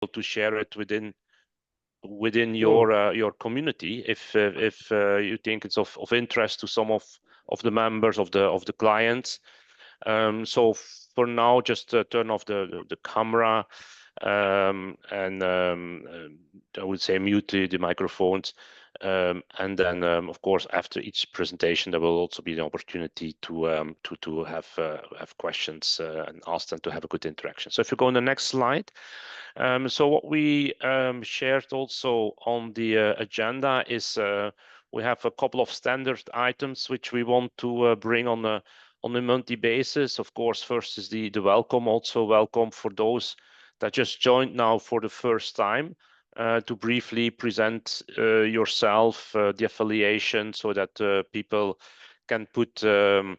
to share it within your community if you think it's of interest to some of the members of the clients. So for now, just turn off the camera and I would say mute the microphones. And then, of course, after each presentation, there will also be the opportunity to have questions and ask them to have a good interaction. So if you go on the next slide. So what we shared also on the agenda is we have a couple of standard items which we want to bring on a monthly basis. Of course, first is the welcome. Also welcome for those that just joined now for the first time, to briefly present yourself, the affiliation, so that people can put some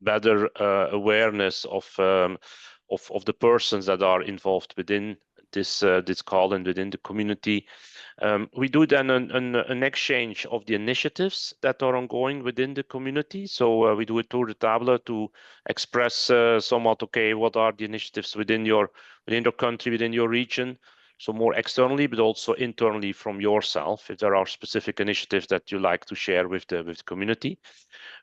better awareness of the persons that are involved within this call and within the community. We do then an exchange of the initiatives that are ongoing within the community. So we do a tour de table to express somewhat, okay, what are the initiatives within your country, within your region. So more externally, but also internally from yourself, if there are specific initiatives that you like to share with the community.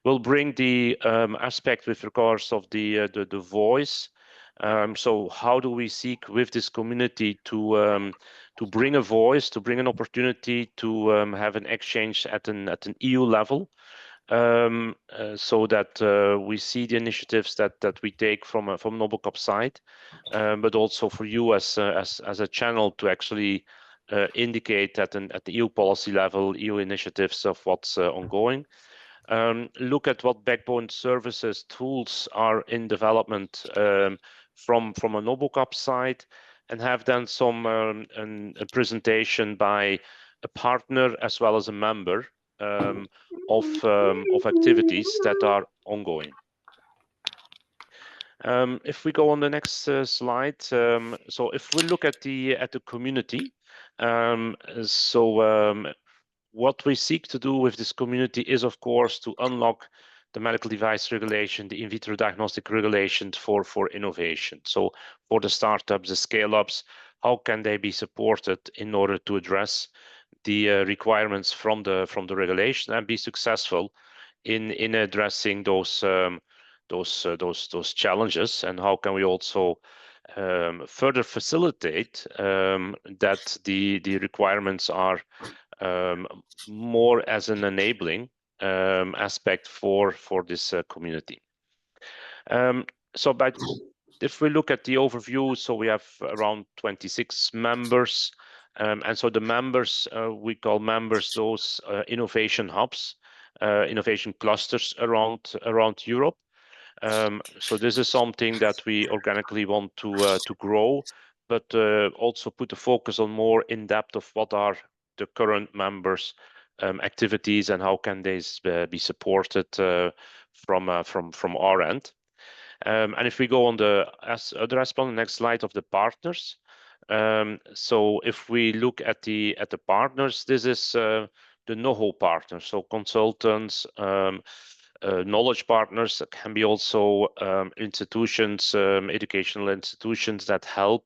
We'll bring the aspect with regards of the voice. So how do we seek with this community to bring a voice, to bring an opportunity to have an exchange at an EU level, so that we see the initiatives that we take from NoBoCap side, but also for you as a channel to actually indicate at the EU policy level, EU initiatives of what's ongoing. Look at what backbone services tools are in development from a NoBoCap side, and have then some a presentation by a partner as well as a member of activities that are ongoing. If we go on the next slide, so if we look at the community, what we seek to do with this community is, of course, to unlock the medical device regulation, the in vitro diagnostic regulation for innovation. So for the startups, the scale-ups, how can they be supported in order to address the requirements from the regulation and be successful in addressing those challenges? And how can we also further facilitate that the requirements are more as an enabling aspect for this community. If we look at the overview, so we have around 26 members, and so the members, we call members those innovation hubs, innovation clusters around Europe. So this is something that we organically want to grow, but also put a focus on more in depth of what are the current members' activities and how can they be supported from our end. And if we go on the other aspect on the next slide of the partners, so if we look at the partners, this is the know-how partners, so consultants, knowledge partners. Can be also institutions, educational institutions that help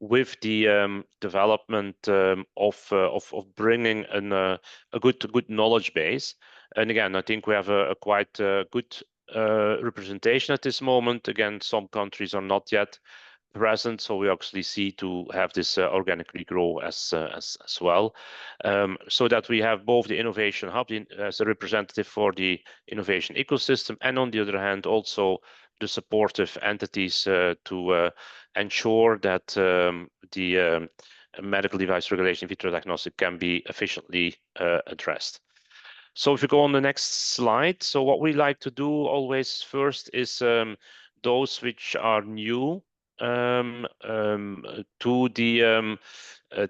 with the development of bringing a good knowledge base. And again, I think we have a quite good representation at this moment. Again, some countries are not yet present, so we actually see to have this organically grow as well, so that we have both the innovation hub as a representative for the innovation ecosystem, and on the other hand also the supportive entities to ensure that the medical device regulation in vitro diagnostic can be efficiently addressed. So if you go on the next slide, so what we like to do always first is those which are new to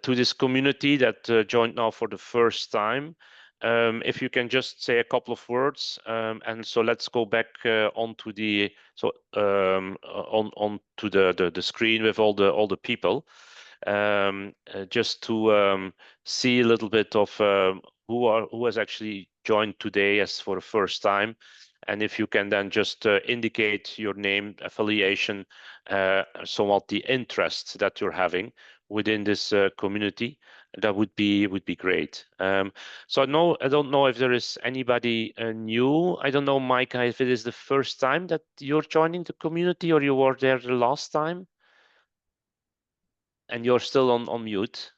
this community that joined now for the first time. If you can just say a couple of words, and so let's go back onto the onto the screen with all the people, just to see a little bit of who has actually joined today as for the first time, And if you can then just indicate your name, affiliation, somewhat the interest that you're having within this community, that would be great. So I don't know if there is anybody new. I don't know, Micah, if it is the first time that you're joining the community or you were there the last time, and you're still on mute.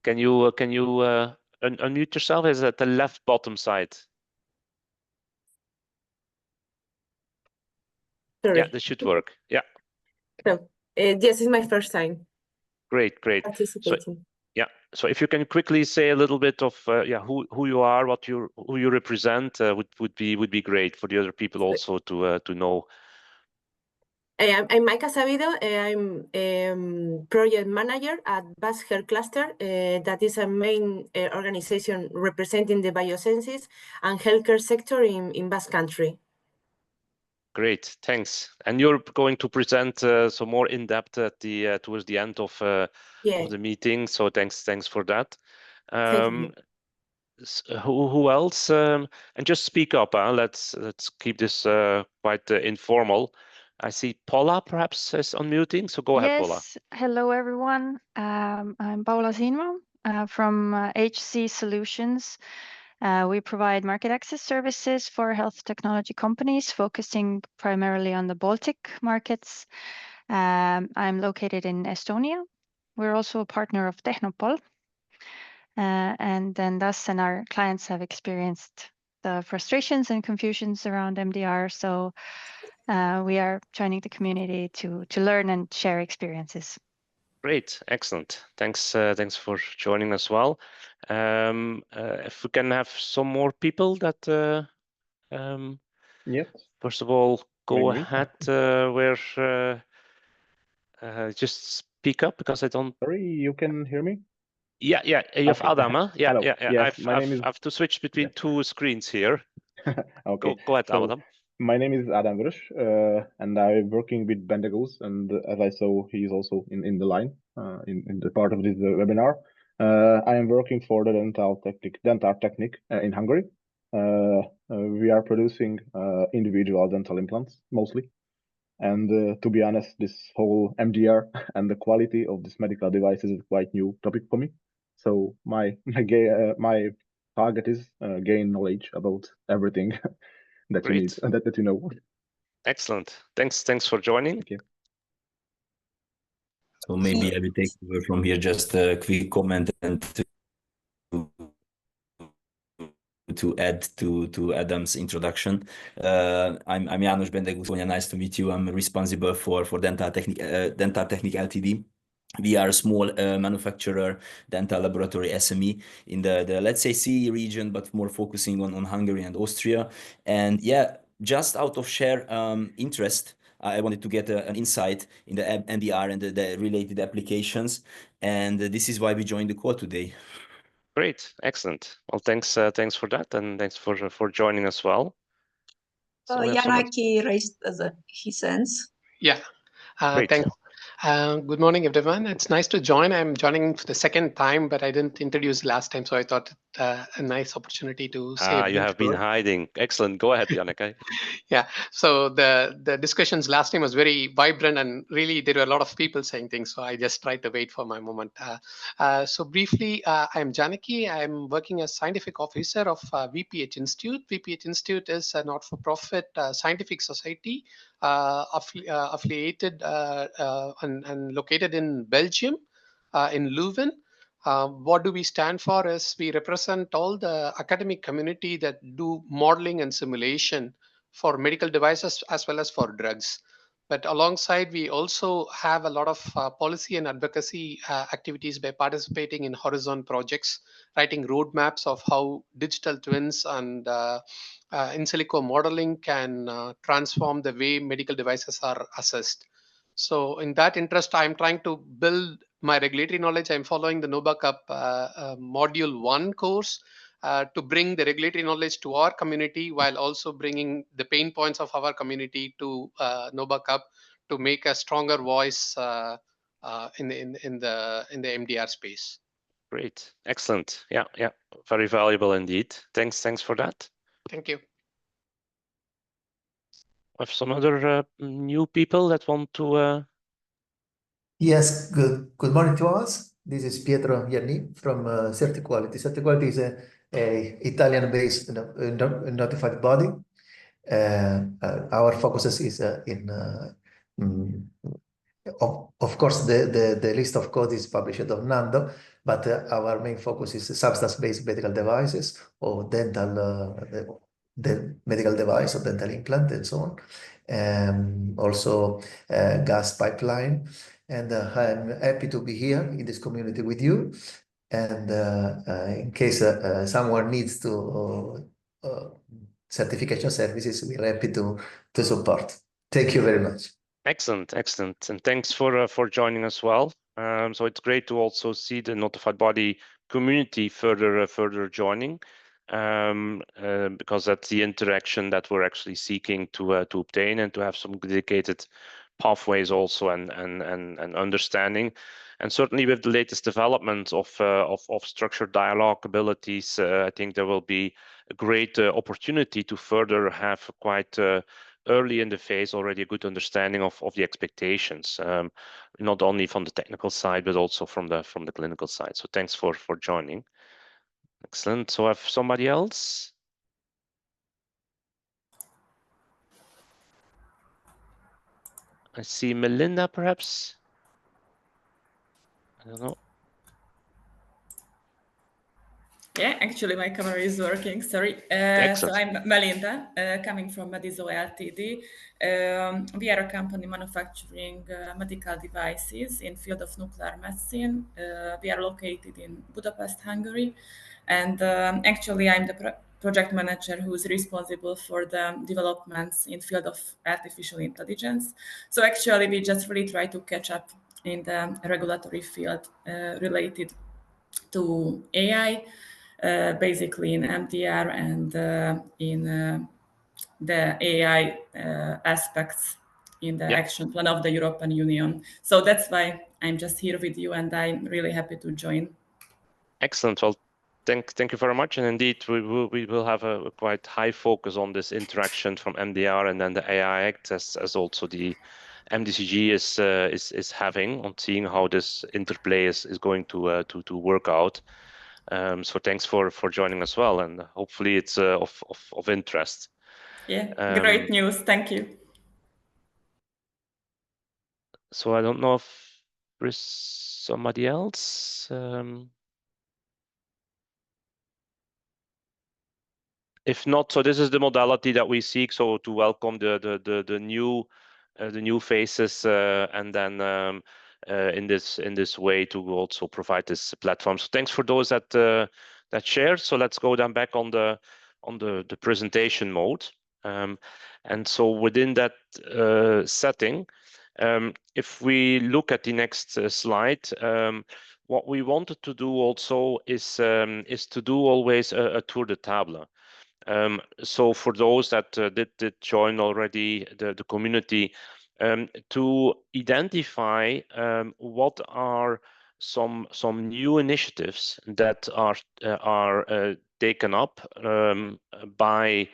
Can you unmute yourself? Is at the left bottom side? Sorry. Yeah, this should work. Yeah. No, yes, it's my first time Great. participating. So if you can quickly say a little bit of who you are, who you represent, would be great for the other people also to know. I'm Maika Sabido. I'm project manager at Basque Health Cluster. That is a main organization representing the biosciences and healthcare sector in Basque Country. Great, thanks. And you're going to present some more in depth at the towards the end of the meeting. So thanks for that. Thank you. Who else? And just speak up. Let's keep this quite informal. I see Paula perhaps is unmuting, so go ahead, Paula. Yes, hello everyone. I'm Paula Sinmo from HC Solutions. We provide market access services for health technology companies, focusing primarily on the Baltic markets. I'm located in Estonia. We're also a partner of Technopol. And then thus and our clients have experienced the frustrations and confusions around MDR. So we are joining the community to learn and share experiences. Great, excellent. Thanks for joining as well. If we can have some more people that yes. First of all, go Maybe. ahead just speak up because I don't. Sorry, you can hear me? Yeah, you have Okay. Adam, huh? Yeah, Hello. yeah. Yes, my name is. I have to switch between two screens here. Okay. Go ahead, So, Adam. my name is Adam Virus, and I'm working with Bendegus, and as I saw, he is also in the line, in the part of this webinar. I am working for the Dental Technic in Hungary. We are producing individual dental implants mostly. And to be honest, this whole MDR and the quality of this medical device is a quite new topic for me. So my target is gain knowledge about everything that you need, that you know. Excellent. Thanks for joining. Thank you. So maybe I will take over from here, just a quick comment and to add to Adam's introduction. I'm János Bendegus. Nice to meet you. I'm responsible for Dental Technic Ltd. We are a small manufacturer, dental laboratory SME in the let's say CE region, but more focusing on Hungary and Austria. And yeah, just out of sheer interest, I wanted to get an insight in the NDR and the related applications. And this is why we joined the call today. Great, excellent. Well, thanks for that, and thanks for joining as well. So Yanaki raised his hands. Yeah, thanks. Good morning, everyone. It's nice to join. I'm joining for the second time, but I didn't introduce last time, so I thought a nice opportunity to say. You have been hiding. Excellent. Go ahead, Yannick. Yeah. So the discussions last time was very vibrant, and really there were a lot of people saying things. So I just tried to wait for my moment. So briefly, I'm Janaki. I'm working as scientific officer of VPH Institute. VPH Institute is a not-for-profit scientific society affiliated and located in Belgium, in Leuven. What do we stand for is we represent all the academic community that do modeling and simulation for medical devices as well as for drugs. But alongside, we also have a lot of policy and advocacy activities by participating in Horizon projects, writing roadmaps of how digital twins and in silico modeling can transform the way medical devices are assessed. So in that interest, I'm trying to build my regulatory knowledge. I'm following the NoBoCap Module 1 course to bring the regulatory knowledge to our community while also bringing the pain points of our community to NoBoCap to make a stronger voice in the MDR space. Great, excellent. Yeah, very valuable indeed. Thanks for that. Thank you. Have some other new people that want to. Yes, good morning to us. This is Pietro Ianni from CertiQuality. CertiQuality is a Italian-based notified body. Our focus is of course, the list of code is published on Nando, but our main focus is substance-based medical devices or dental the medical device or dental implant and so on. Also gas pipeline. And I'm happy to be here in this community with you. And in case someone needs to certification services, we're happy to support. Thank you very much. Excellent, and thanks for joining as well. So it's great to also see the notified body community further joining, because that's the interaction that we're actually seeking to obtain and to have some dedicated pathways also and understanding. And certainly with the latest developments of structured dialogue abilities, I think there will be a great opportunity to further have quite early in the phase already a good understanding of the expectations, not only from the technical side but also from the clinical side. So thanks for joining. Excellent. So I have somebody else. I see Melinda, perhaps. I don't know. Yeah, actually my camera is working, sorry. So I'm Melinda, coming from Medizo Ltd. We are a company manufacturing medical devices in field of nuclear medicine. We are located in Budapest, Hungary. And actually I'm the project manager who is responsible for the developments in field of artificial intelligence. So actually we just really try to catch up in the regulatory field related to AI. Basically in MDR and in the AI aspects in the action plan of the European Union. So that's why I'm just here with you and I'm really happy to join. Excellent. Well, thank you very much. And indeed, we will have a quite high focus on this interaction from MDR and then the AI Act as also the MDCG is having on seeing how this interplay is going to work out. So thanks for joining as well, and hopefully it's of interest. Yeah, great news. Thank you. So I don't know if there is somebody else. If not, so this is the modality that we seek. So to welcome the new faces, and then in this way to also provide this platform. So thanks for those that shared. So let's go then back on the presentation mode. And so within that setting, if we look at the next slide, what we wanted to do also is to do always a tour de table. So for those that did join already the community, to identify what are some new initiatives that are taken up by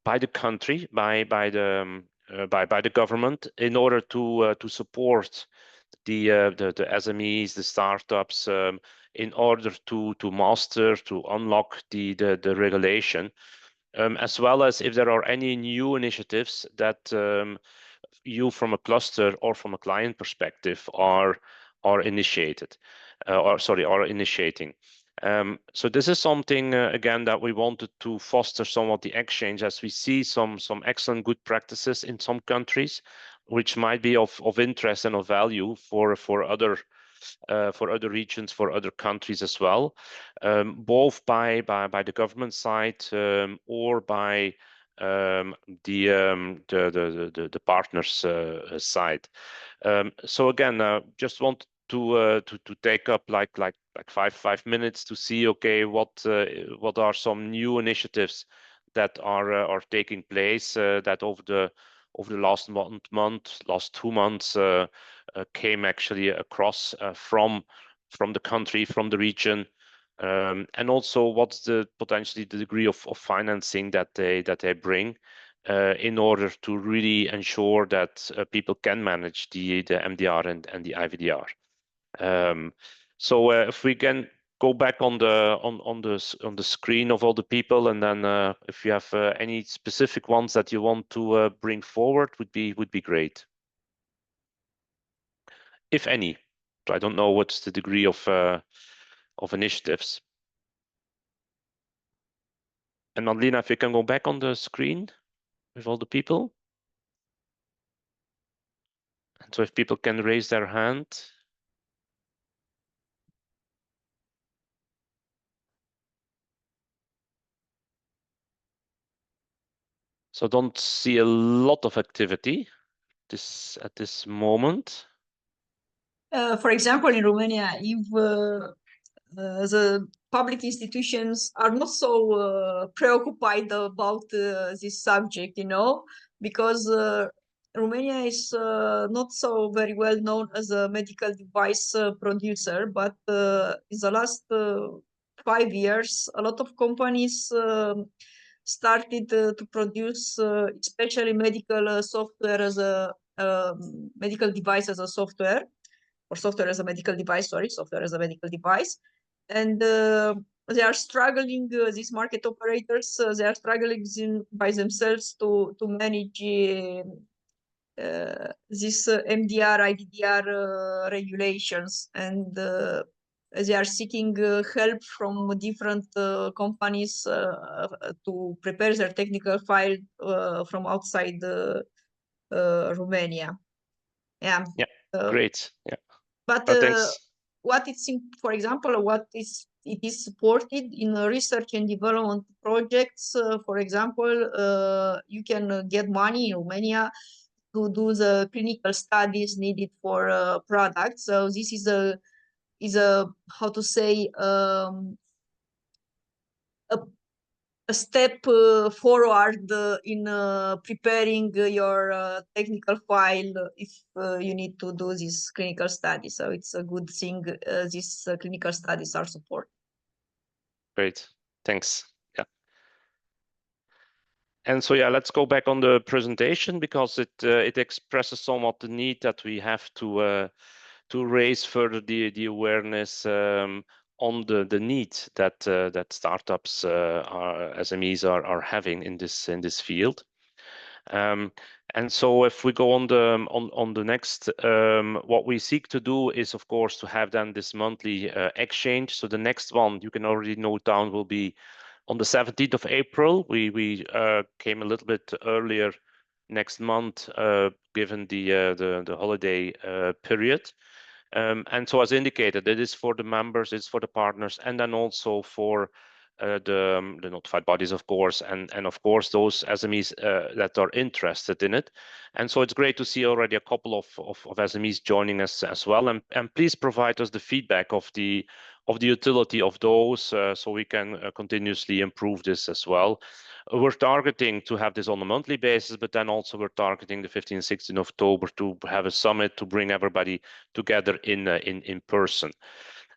the country, by the government in order to support the SMEs, the startups, in order to master, to unlock the regulation. As well as if there are any new initiatives that you from a cluster or from a client perspective are initiating. So this is something again that we wanted to foster some of the exchange, as we see some excellent good practices in some countries, which might be of interest and of value for other regions, for other countries as well, both by the government side or by the partners side. So again, just want to take up like 5 minutes to see, okay, what are some new initiatives that are taking place that over the last last 2 months came actually across from the country, from the region, and also what's the potentially the degree of financing that they bring in order to really ensure that people can manage the MDR and the IVDR. So if we can go back on the screen of all the people, and then if you have any specific ones that you want to bring forward, would be great, if any. So I don't know what's the degree of initiatives. And Madlina, if you can go back on the screen with all the people. And so if people can raise their hand. So don't see a lot of activity at this moment. For example, in Romania, if the public institutions are not so preoccupied about this subject, you know, because Romania is not so very well known as a medical device producer, but in the last 5 years, a lot of companies started to produce especially medical software as a medical device as a software, or software as a medical device, sorry, software as a medical device. And they are struggling, these market operators, they are struggling by themselves to manage this MDR, IVDR regulations. And they are seeking help from different companies to prepare their technical file from outside Romania. Yeah. Great. Yeah. But what it's for example, it is supported in research and development projects. For example, you can get money in Romania to do the clinical studies needed for products. So this is a how to say a step forward in preparing your technical file if you need to do this clinical study. So it's a good thing these clinical studies are supported. Great, thanks. Yeah. And so, yeah, let's go back on the presentation, because it expresses somewhat the need that we have to raise further the awareness on the need that startups SMEs are having in this field. And so if we go on the next, what we seek to do is, of course, to have then this monthly exchange. So the next one you can already note down will be on the 17th of April. We came a little bit earlier next month, given the holiday period. And so, as indicated, it is for the members, it's for the partners, and then also for the notified bodies, of course, and of course those SMEs that are interested in it. And so it's great to see already a couple of SMEs joining us as well. And please provide us the feedback of the utility of those, so we can continuously improve this as well. We're targeting to have this on a monthly basis, but then also we're targeting the 15th and 16th of October to have a summit to bring everybody together in person.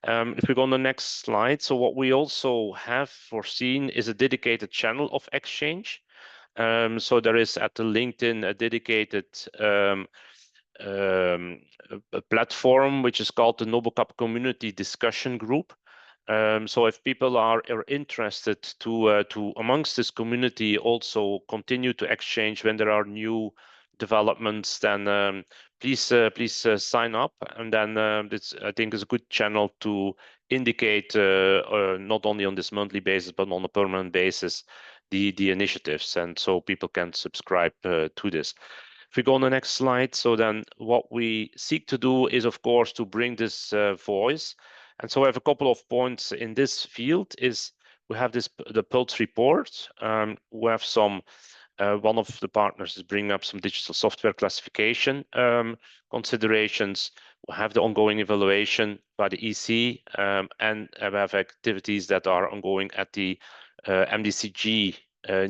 If we go on the next slide, so what we also have foreseen is a dedicated channel of exchange. So there is at the LinkedIn a dedicated a platform which is called the NoBoCap Community Discussion Group. So if people are interested to amongst this community also continue to exchange when there are new developments, then please sign up, and then this I think is a good channel to indicate not only on this monthly basis but on a permanent basis the initiatives, and so people can subscribe to this. If we go on the next slide, so then what we seek to do is, of course, to bring this voice. And so I have a couple of points in this field. Is we have the Pulse report. We have some one of the partners is bringing up some digital software classification considerations. We have the ongoing evaluation by the EC, and we have activities that are ongoing at the MDCG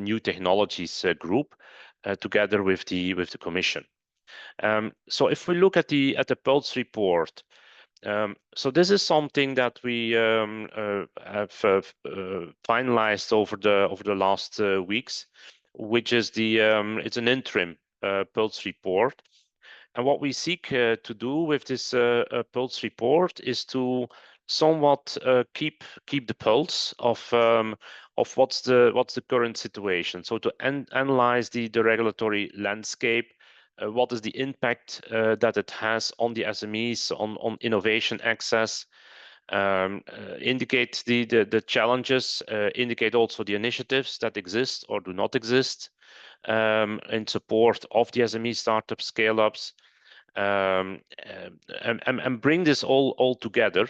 New Technologies group, together with the Commission. So if we look at the Pulse report, So this is something that we have finalized over the last weeks, which is it's an interim pulse report. And what we seek to do with this pulse report is to somewhat keep the pulse of what's the current situation. So to analyze the regulatory landscape, what is the impact that it has on the SMEs, on innovation access, indicate the challenges, indicate also the initiatives that exist or do not exist in support of the SME startup scale-ups, and bring this all together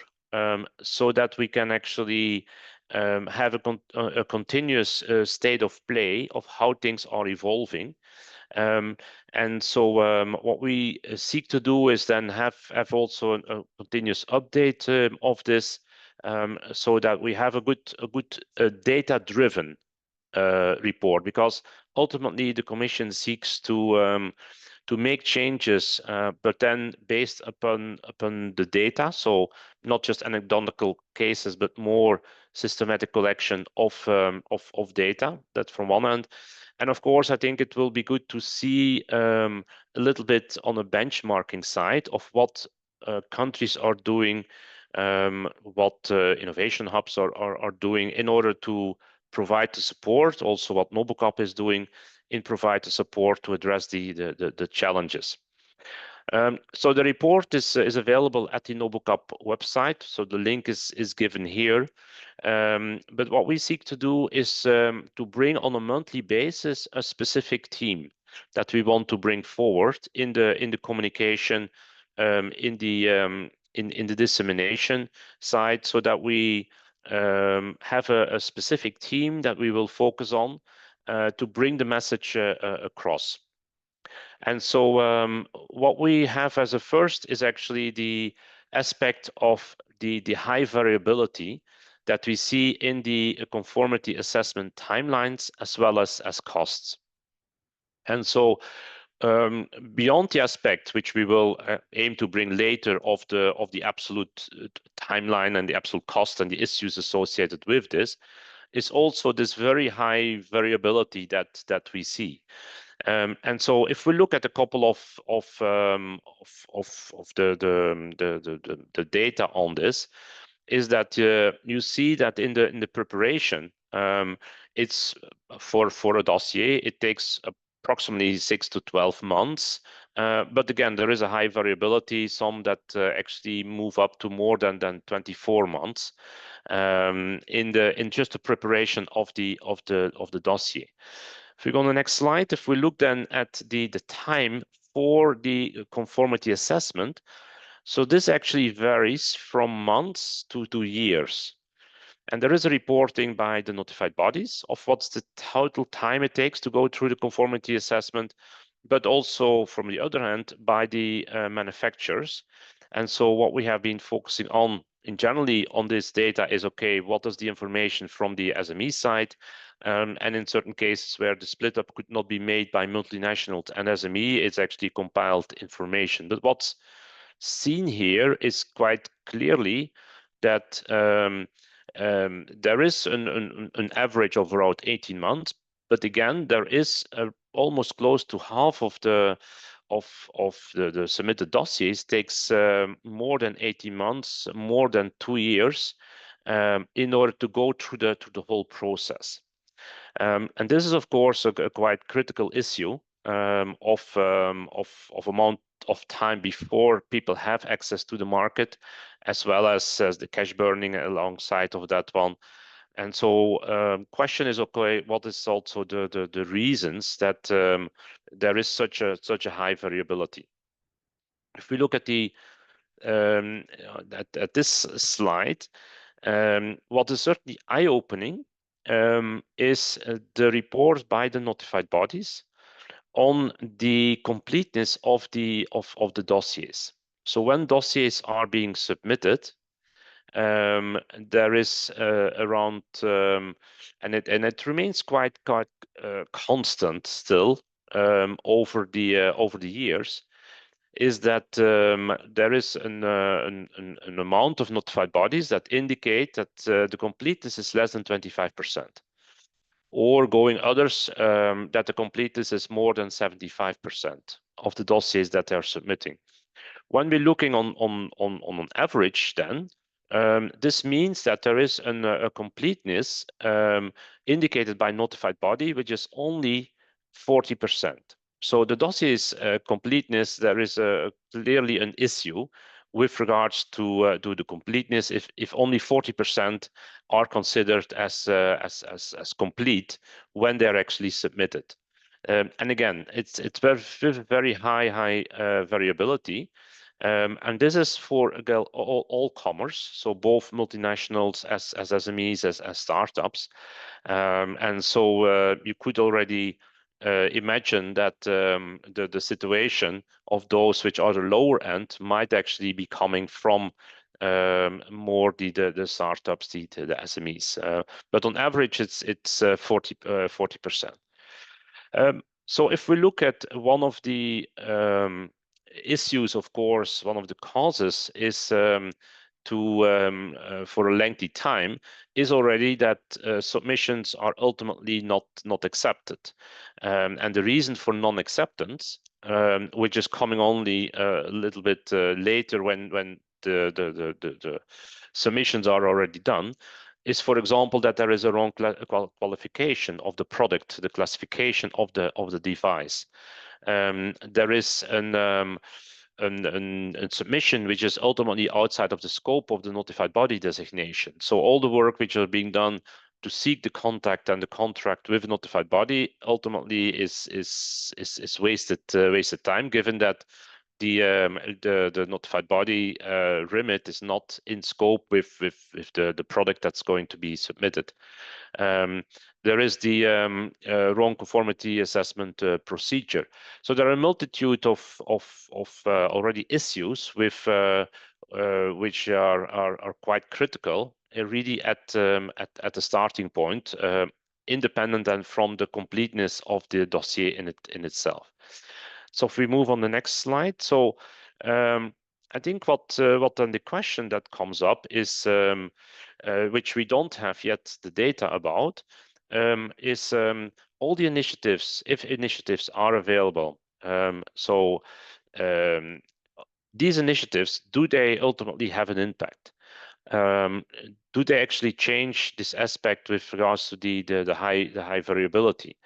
so that we can actually have a continuous state of play of how things are evolving. And so what we seek to do is then have also a continuous update of this, so that we have a good data-driven report, because ultimately the Commission seeks to make changes, but then based upon the data. So not just anecdotal cases, but more systematic collection of data. That's from one end. And of course, I think it will be good to see a little bit on a benchmarking side of what countries are doing, what innovation hubs are doing in order to provide the support, also what NoBoCap is doing in provide the support to address the challenges. So the report is available at the NoBoCap website. So the link is given here. But what we seek to do is to bring on a monthly basis a specific theme that we want to bring forward in the communication, in the dissemination side, so that we have a specific theme that we will focus on to bring the message across. And so what we have as a first is actually the aspect of the high variability that we see in the conformity assessment timelines as well as costs. And so beyond the aspect which we will aim to bring later of the absolute timeline and the absolute cost and the issues associated with this, is also this very high variability that we see. And so if we look at a couple of the data on this, is that you see that in the preparation, it's for a dossier, it takes approximately 6 to 12 months. But again, there is a high variability, some that actually move up to more than 24 months in just the preparation of the dossier. If we go on the next slide, if we look then at the time for the conformity assessment, so this actually varies from months to years. And there is a reporting by the notified bodies of what's the total time it takes to go through the conformity assessment, but also from the other hand by the manufacturers. And so what we have been focusing on in generally on this data is, okay, what is the information from the SME side? And in certain cases where the split up could not be made by multinationals and SME, it's actually compiled information. But what's seen here is quite clearly that there is an average of around 18 months, but again, there is almost close to half of the submitted dossiers takes more than 18 months, more than 2 years, in order to go through the whole process. And this is, of course, a quite critical issue of amount of time before people have access to the market, as well as the cash burning alongside of that one. And so question is, okay, what is also the reasons that there is such a high variability? If we look at at this slide, what is certainly eye-opening is the report by the notified bodies on the completeness of the dossiers. So when dossiers are being submitted, there is around and it remains quite constant still over the years. is that there is an amount of notified bodies that indicate that the completeness is less than 25%. Or going others, that the completeness is more than 75% of the dossiers that they're submitting. When we're looking on an average, then this means that there is a completeness indicated by notified body, which is only 40%. So the dossier's completeness, there is clearly an issue with regards to the completeness if only 40% are considered as complete when they're actually submitted. And again, it's very high variability. And this is for all commerce, so both multinationals as SMEs, as startups. And so you could already imagine that the situation of those which are the lower end might actually be coming from more the startups, the SMEs. But on average, it's 40%. So if we look at one of the issues, of course, one of the causes is for a lengthy time is already that submissions are ultimately not accepted, and the reason for non-acceptance, which is coming only a little bit later when the submissions are already done, is, for example, that there is a wrong qualification of the product, the classification of the device. There is a submission which is ultimately outside of the scope of the notified body designation. So all the work which are being done to seek the contact and the contract with the notified body ultimately is wasted time, given that the notified body remit is not in scope with the product that's going to be submitted. There is the wrong conformity assessment procedure. So there are a multitude of already issues with which are quite critical, really at the starting point, independent and from the completeness of the dossier in itself. So if we move on the next slide, so I think what then the question that comes up is, which we don't have yet the data about, is all the initiatives, if initiatives are available. These initiatives, do they ultimately have an impact? Do they actually change this aspect with regards to the high variability?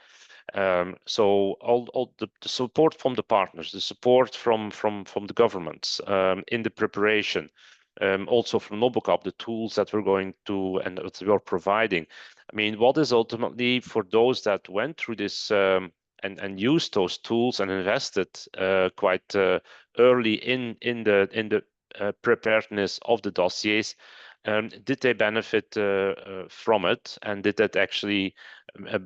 So all the support from the partners, the support from the governments in the preparation, also from NoBoCap, the tools that we're going to and that we are providing. I mean, what is ultimately for those that went through this and used those tools and invested quite early in the preparedness of the dossiers, did they benefit from it, and did that actually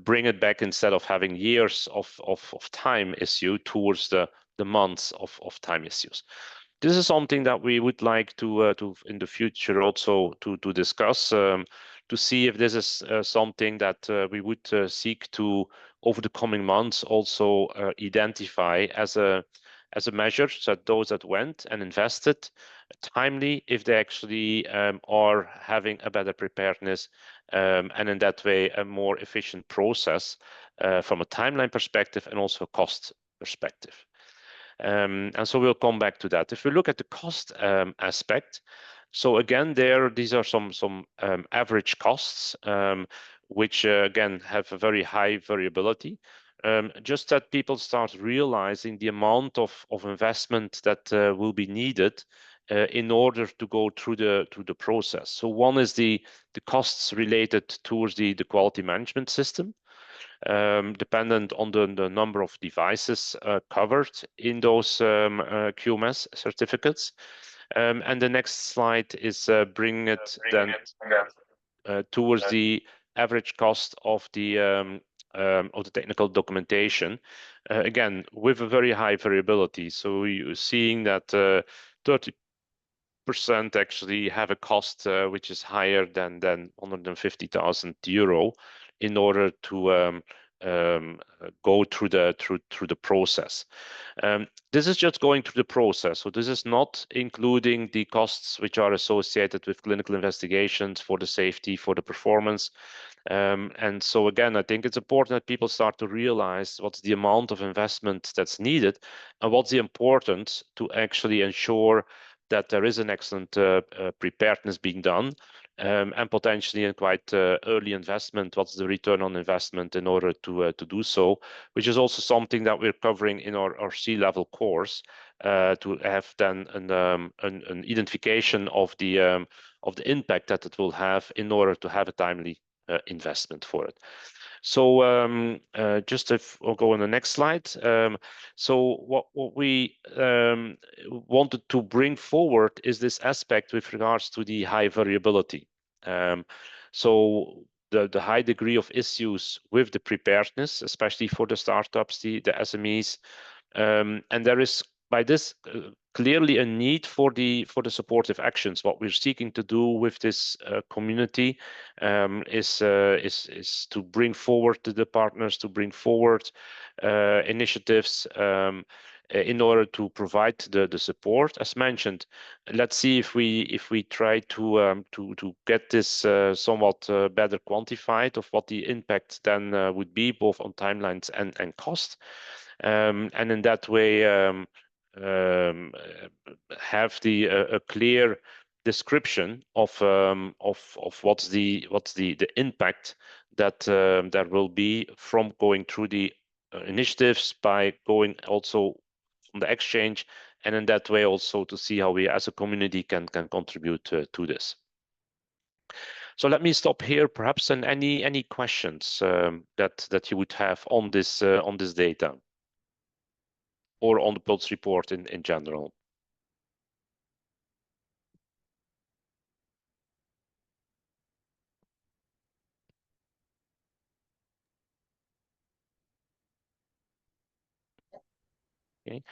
bring it back instead of having years of time issue towards the months of time issues? This is something that we would like to in the future also to discuss, to see if this is something that we would seek to over the coming months also identify as a measure, so that those that went and invested timely, if they actually are having a better preparedness, and in that way a more efficient process from a timeline perspective and also a cost perspective. And so we'll come back to that. If we look at the cost aspect, so again, these are some average costs, which again have a very high variability. Just that people start realizing the amount of investment that will be needed in order to go through the process. So one is the costs related towards the quality management system, dependent on the number of devices covered in those QMS certificates. And the next slide is bringing it then towards the average cost of the technical documentation, again with a very high variability. So you're seeing that 30% actually have a cost which is higher than 150,000 euro in order to go through the process. This is just going through the process, so this is not including the costs which are associated with clinical investigations for the safety, for the performance. And so again, I think it's important that people start to realize what's the amount of investment that's needed and what's the importance to actually ensure that there is an excellent preparedness being done, and potentially in quite early investment, what's the return on investment in order to do so, which is also something that we're covering in our C-level course, to have then an identification of the impact that it will have in order to have a timely investment for it. So just if we'll go on the next slide. So what we wanted to bring forward is this aspect with regards to the high variability. So the high degree of issues with the preparedness, especially for the startups, the SMEs, and there is by this clearly a need for the supportive actions. What we're seeking to do with this community is to bring forward the partners, to bring forward initiatives in order to provide the support. As mentioned, let's see if we try to get this somewhat better quantified of what the impact then would be, both on timelines and cost, and in that way have a clear description of what's the impact that there will be from going through the initiatives, by going also on the exchange, and in that way also to see how we as a community can contribute to this. So let me stop here, perhaps, and any questions that you would have on this data or on the Pulse report in general. Okay,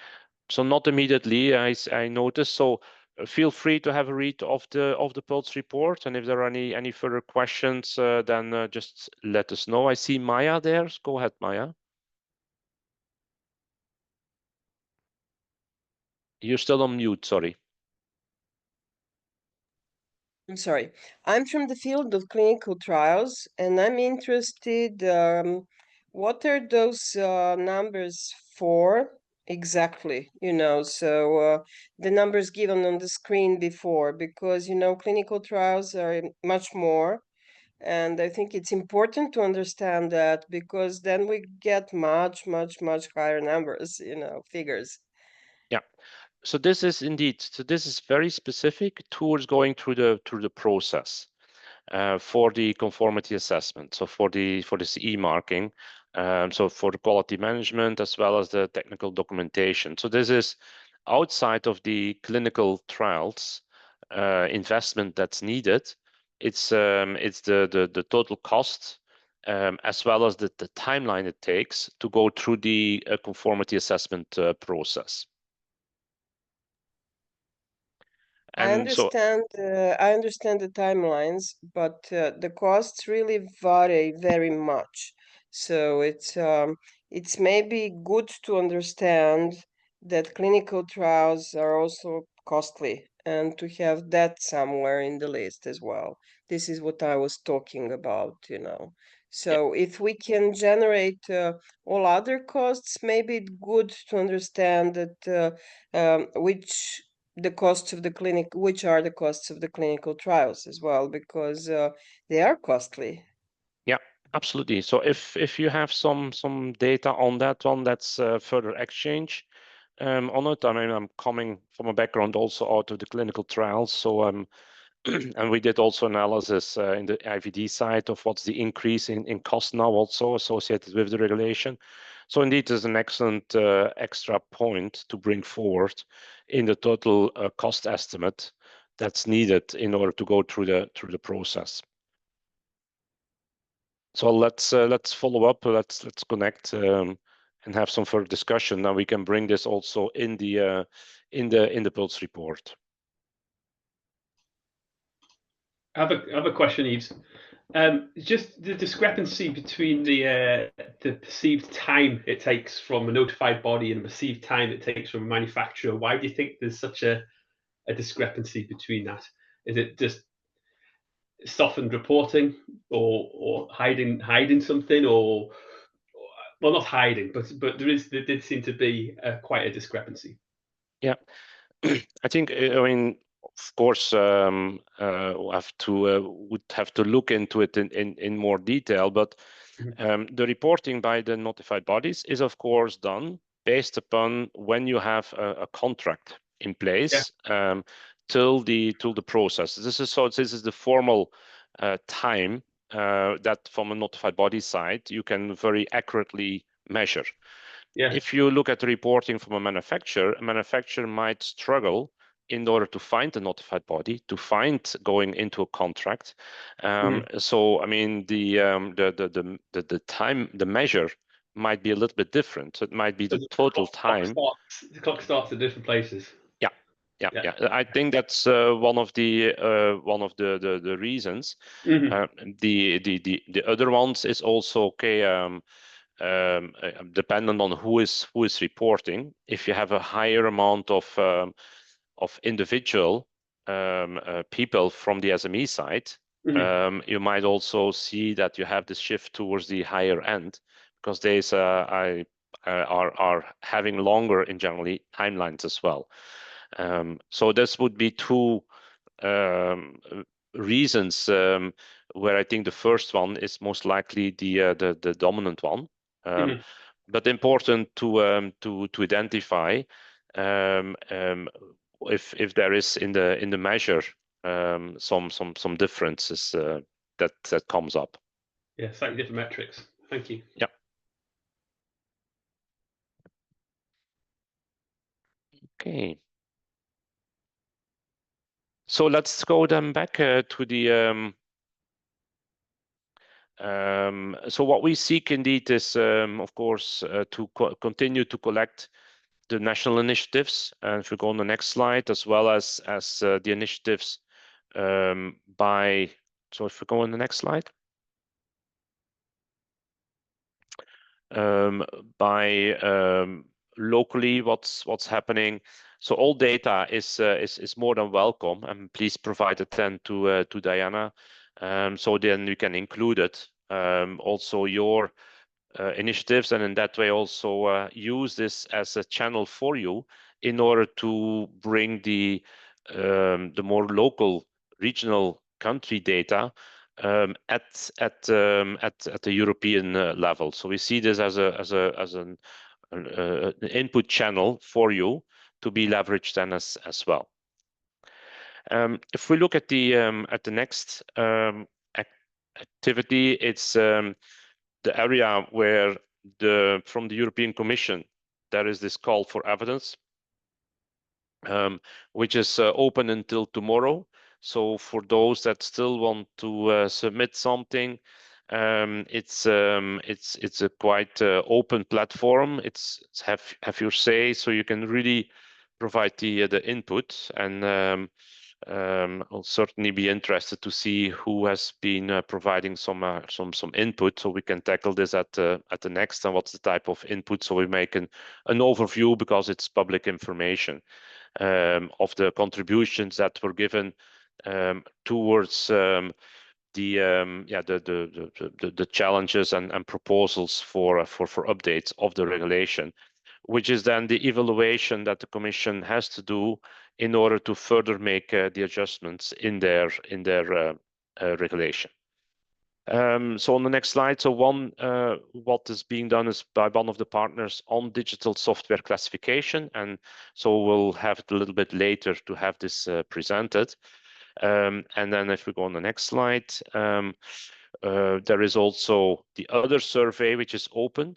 so not immediately, I noticed. So feel free to have a read of the Pulse report, and if there are any further questions, then just let us know. I see Maya there. Go ahead, Maya. You're still on mute, sorry. I'm sorry. I'm from the field of clinical trials, and I'm interested, what are those numbers for exactly? So the numbers given on the screen before, because, clinical trials are much more. And I think it's important to understand that, because then we get much, much, much higher numbers, figures. Yeah. So this is indeed, this is very specific towards going through the process for the conformity assessment. So for the CE marking, so for the quality management as well as the technical documentation. So this is outside of the clinical trials investment that's needed. It's the total cost as well as the timeline it takes to go through the conformity assessment process. I understand the timelines, but the costs really vary very much. So it's maybe good to understand that clinical trials are also costly, and to have that somewhere in the list as well. This is what I was talking about, So if we can generate all other costs, maybe it's good to understand that which the costs of the clinic, which are the costs of the clinical trials as well, because they are costly. Yeah, absolutely. So if you have some data on that one, that's further exchange on it. I mean, I'm coming from a background also out of the clinical trials, so and we did also analysis in the IVD side of what's the increase in cost now also associated with the regulation. So indeed, there's an excellent extra point to bring forward in the total cost estimate that's needed in order to go through the process. So let's follow up. Let's connect and have some further discussion. Now we can bring this also in the Pulse report. I have a question, Yves. Just the discrepancy between the perceived time it takes from a notified body and the perceived time it takes from a manufacturer. Why do you think there's such a discrepancy between that? Is it just softened reporting, or hiding something, or well, not hiding, but there did seem to be quite a discrepancy. Yeah, I think I mean, of course, would have to look into it in more detail, but the reporting by the notified bodies is of course done based upon when you have a contract in place. Yeah. Till the process. This is the formal time that from a notified body side you can very accurately measure. Yeah. If you look at the reporting from a manufacturer might struggle in order to find a notified body, to find going into a contract. So I mean the time, the measure might be a little bit different. It might be so the total time. The clock starts at different places. Yeah. I think that's one of the reasons. The other ones is also okay. Dependent on who is reporting. If you have a higher amount of individual people from the SME side, you might also see that you have this shift towards the higher end, because these are having longer in generally timelines as well. So this would be two reasons where I think the first one is most likely the dominant one. But important to identify if there is in the measure some differences that comes up. Yeah, slightly different metrics. Thank you. Yeah. Okay. So let's go then back to the. So what we seek indeed is, of course, to continue to collect the national initiatives, and if we go on the next slide, as well as the initiatives by. So if we go on the next slide. By locally, what's happening. So all data is more than welcome, and please provide it then to Diana. So then we can include it. Also your initiatives, and in that way also use this as a channel for you in order to bring the more local, regional country data at the European level. So we see this as an input channel for you to be leveraged then as well. If we look at the next activity, it's the area where from the European Commission there is this call for evidence, which is open until tomorrow. So for those that still want to submit something, it's a quite open platform. It's have your say, so you can really provide the input, and I'll certainly be interested to see who has been providing some input, so we can tackle this at the next, and what's the type of input, so we make an overview, because it's public information of the contributions that were given towards the challenges and proposals for updates of the regulation, which is then the evaluation that the Commission has to do in order to further make the adjustments in their regulation. So on the next slide, so what is being done is by one of the partners on digital software classification, and so we'll have it a little bit later to have this presented. And then if we go on the next slide, there is also the other survey which is open,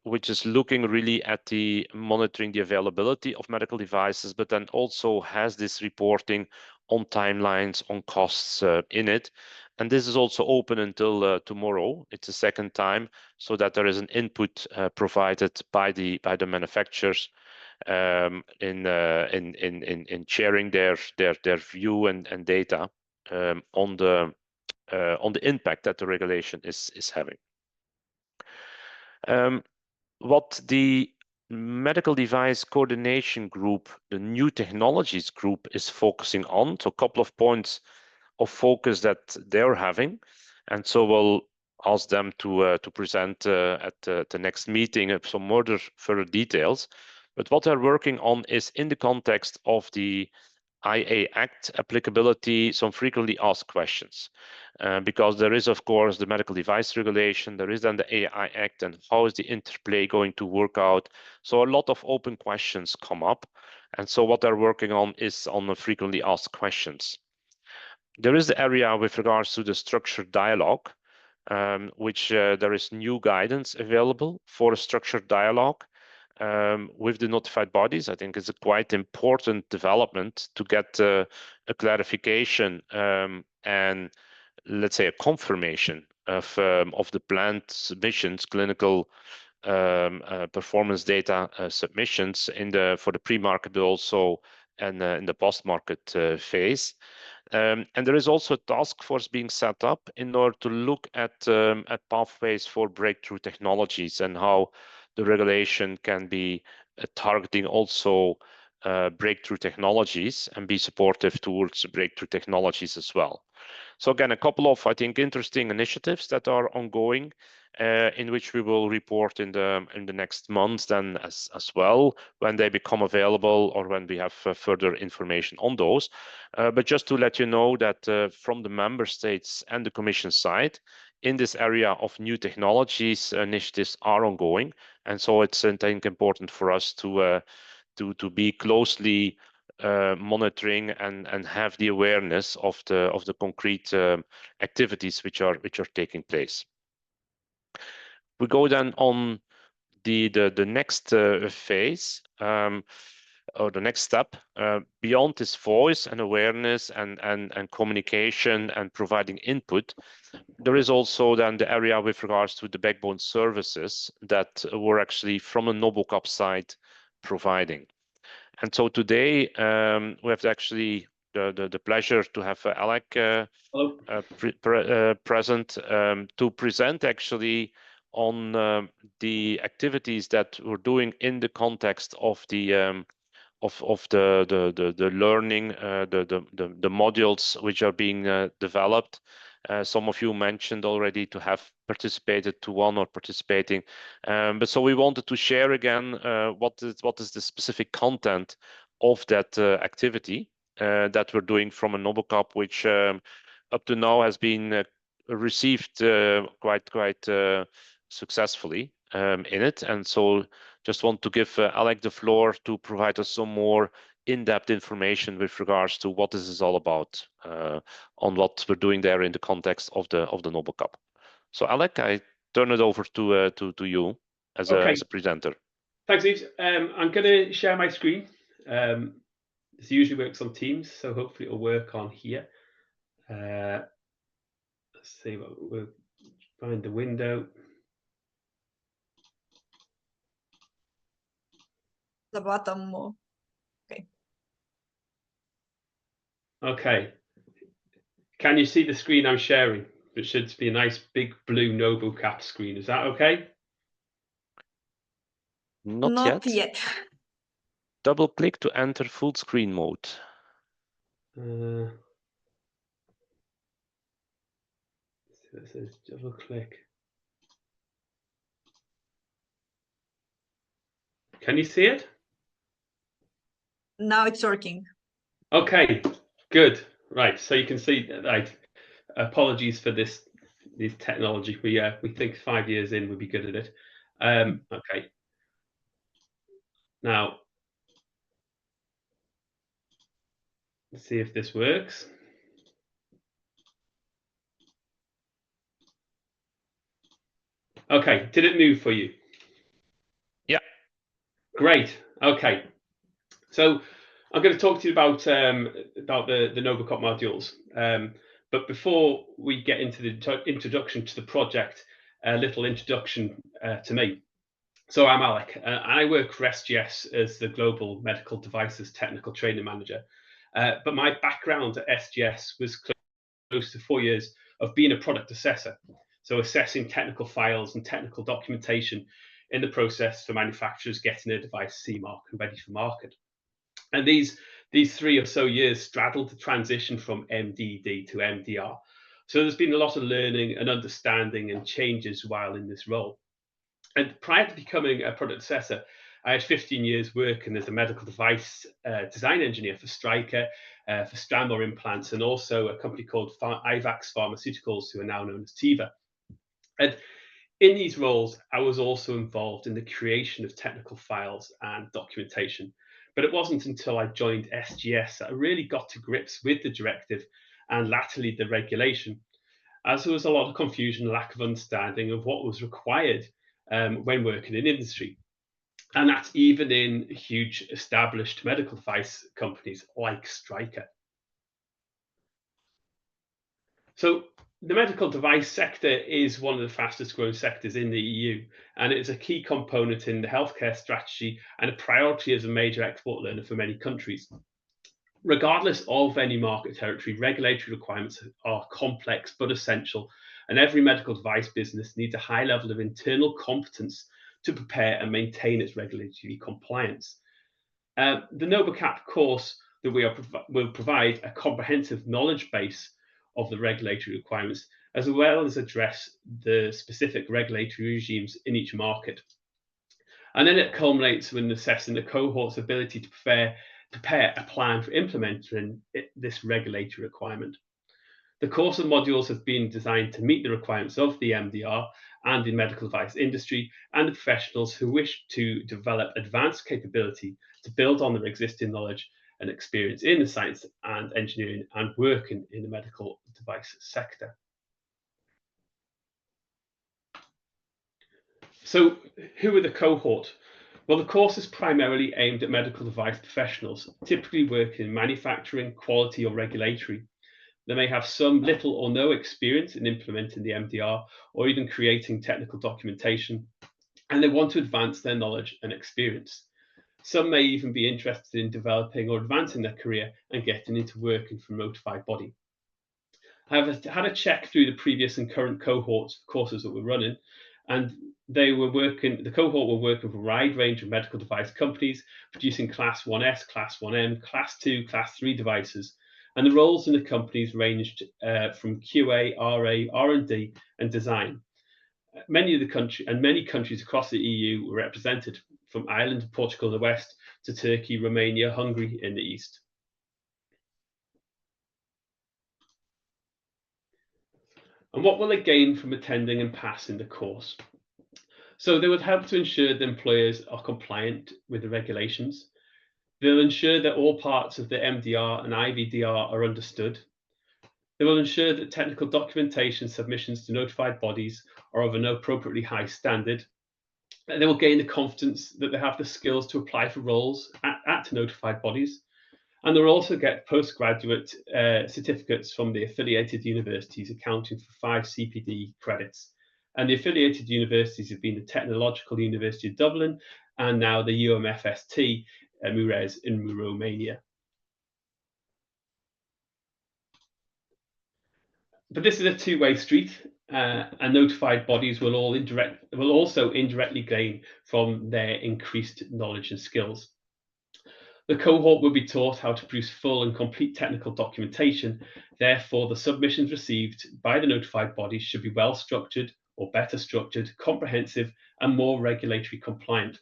which is looking really at the monitoring the availability of medical devices, but then also has this reporting on timelines, on costs in it. And this is also open until tomorrow. It's the second time, so that there is an input provided by the manufacturers in sharing their view and data on the impact that the regulation is having. What the Medical Device Coordination Group, the New Technologies Group, is focusing on, so a couple of points of focus that they're having, and so we'll ask them to present at the next meeting of some further details. But what they're working on is in the context of the IA Act applicability, some frequently asked questions, because there is, of course, the medical device regulation, there is then the AI Act, and how is the interplay going to work out? So a lot of open questions come up, and so what they're working on is on the frequently asked questions. There is the area with regards to the structured dialogue, which there is new guidance available for a structured dialogue with the notified bodies. I think it's a quite important development to get a clarification and, let's say, a confirmation of the planned submissions, clinical performance data submissions for the pre-market, but also in the post-market phase. And there is also a task force being set up in order to look at pathways for breakthrough technologies and how the regulation can be targeting also breakthrough technologies and be supportive towards breakthrough technologies as well. So again, a couple of, I think, interesting initiatives that are ongoing, in which we will report in the next months then as well, when they become available or when we have further information on those. But just to let you know that from the member states and the Commission side, in this area of new technologies, initiatives are ongoing, and so it's, I think, important for us to be closely monitoring and have the awareness of the concrete activities which are taking place. We go then on the next phase, or the next step, beyond this voice and awareness and communication and providing input. There is also then the area with regards to the backbone services that we're actually from a NoBoCap side providing. And so today we have actually the pleasure to have Alec present to present actually on the activities that we're doing in the context of the learning, the modules which are being developed. Some of you mentioned already to have participated to one or participating, but so we wanted to share again what is the specific content of that activity that we're doing from a NoBoCap, which up to now has been received quite successfully in it. And so just want to give Alec the floor to provide us some more in-depth information with regards to what this is all about, on what we're doing there in the context of the NoBoCap. So Alec, I turn it over to you as a presenter. Thanks, Yves. I'm going to share my screen. This usually works on Teams, so hopefully it'll work on here. Let's see what we'll find the window. The bottom more. Okay. Okay. Can you see the screen I'm sharing? It should be a nice big blue NoBoCap screen. Is that okay? Not yet. Double click to enter full screen mode. So it says double click. Can you see it? Now it's working. Okay, good. Right, so you can see, right, apologies for this technology. We think 5 years in we'll be good at it. Okay. Now, let's see if this works. Okay, did it move for you? Yeah. Great. Okay. So I'm going to talk to you about the NoBoCap modules. But before we get into the introduction to the project, a little introduction to me. So I'm Alec. I work for SGS as the Global Medical Devices Technical Training Manager. But my background at SGS was close to 4 years of being a product assessor, so assessing technical files and technical documentation in the process for manufacturers getting their device CE mark and ready for market. And these 3 or so years straddled the transition from MDD to MDR. So there's been a lot of learning and understanding and changes while in this role. And prior to becoming a product assessor, I had 15 years working as a medical device design engineer for Stryker, for Stanmore Implants, and also a company called IVAX Pharmaceuticals, who are now known as Teva. And in these roles, I was also involved in the creation of technical files and documentation. But it wasn't until I joined SGS that I really got to grips with the directive and latterly the regulation, as there was a lot of confusion and lack of understanding of what was required when working in industry. And that's even in huge established medical device companies like Stryker. So the medical device sector is one of the fastest growing sectors in the EU, and it is a key component in the healthcare strategy and a priority as a major export learner for many countries. Regardless of any market territory, regulatory requirements are complex but essential, and every medical device business needs a high level of internal competence to prepare and maintain its regulatory compliance. The NoBoCap course that we will provide a comprehensive knowledge base of the regulatory requirements, as well as address the specific regulatory regimes in each market. And then it culminates with assessing the cohort's ability to prepare a plan for implementing this regulatory requirement. The course and modules have been designed to meet the requirements of the MDR and the medical device industry and the professionals who wish to develop advanced capability to build on their existing knowledge and experience in the science and engineering and working in the medical device sector. So who are the cohort? Well, the course is primarily aimed at medical device professionals, typically working in manufacturing, quality or regulatory. They may have some little or no experience in implementing the MDR or even creating technical documentation, and they want to advance their knowledge and experience. Some may even be interested in developing or advancing their career and getting into working for a notified body. I have had a check through the previous and current cohorts of courses that we're running, and the cohort were working with a wide range of medical device companies, producing Class 1S, Class 1M, Class 2, Class 3 devices. And the roles in the companies ranged from QA, RA, R&D, and design. Many countries across the EU were represented, from Ireland and Portugal in the west to Turkey, Romania, Hungary in the east. And what will they gain from attending and passing the course? So they would help to ensure that employers are compliant with the regulations. They'll ensure that all parts of the MDR and IVDR are understood. They will ensure that technical documentation submissions to notified bodies are of an appropriately high standard. They will gain the confidence that they have the skills to apply for roles at notified bodies. And they'll also get postgraduate certificates from the affiliated universities, accounting for 5 CPD credits. And the affiliated universities have been the Technological University of Dublin and now the UMFST Mureș in Romania. But this is a two-way street, and notified bodies will also indirectly gain from their increased knowledge and skills. The cohort will be taught how to produce full and complete technical documentation. Therefore, the submissions received by the notified bodies should be well structured or better structured, comprehensive, and more regulatory compliant.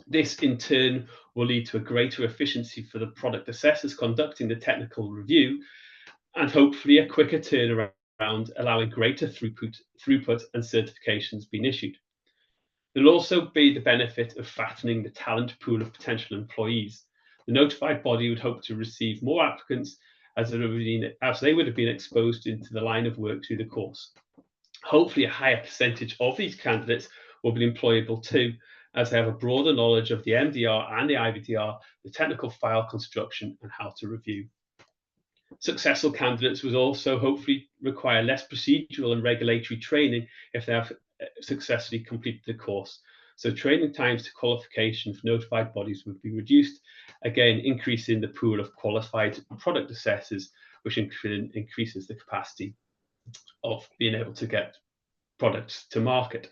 This, in turn, will lead to a greater efficiency for the product assessors conducting the technical review, and hopefully a quicker turnaround, allowing greater throughput and certifications being issued. There will also be the benefit of fattening the talent pool of potential employees. The notified body would hope to receive more applicants as they would have been exposed into the line of work through the course. Hopefully a higher percentage of these candidates will be employable too, as they have a broader knowledge of the MDR and the IVDR, the technical file construction, and how to review. Successful candidates would also hopefully require less procedural and regulatory training if they have successfully completed the course. So training times to qualification for notified bodies would be reduced, again increasing the pool of qualified product assessors, which increases the capacity being able to get products to market.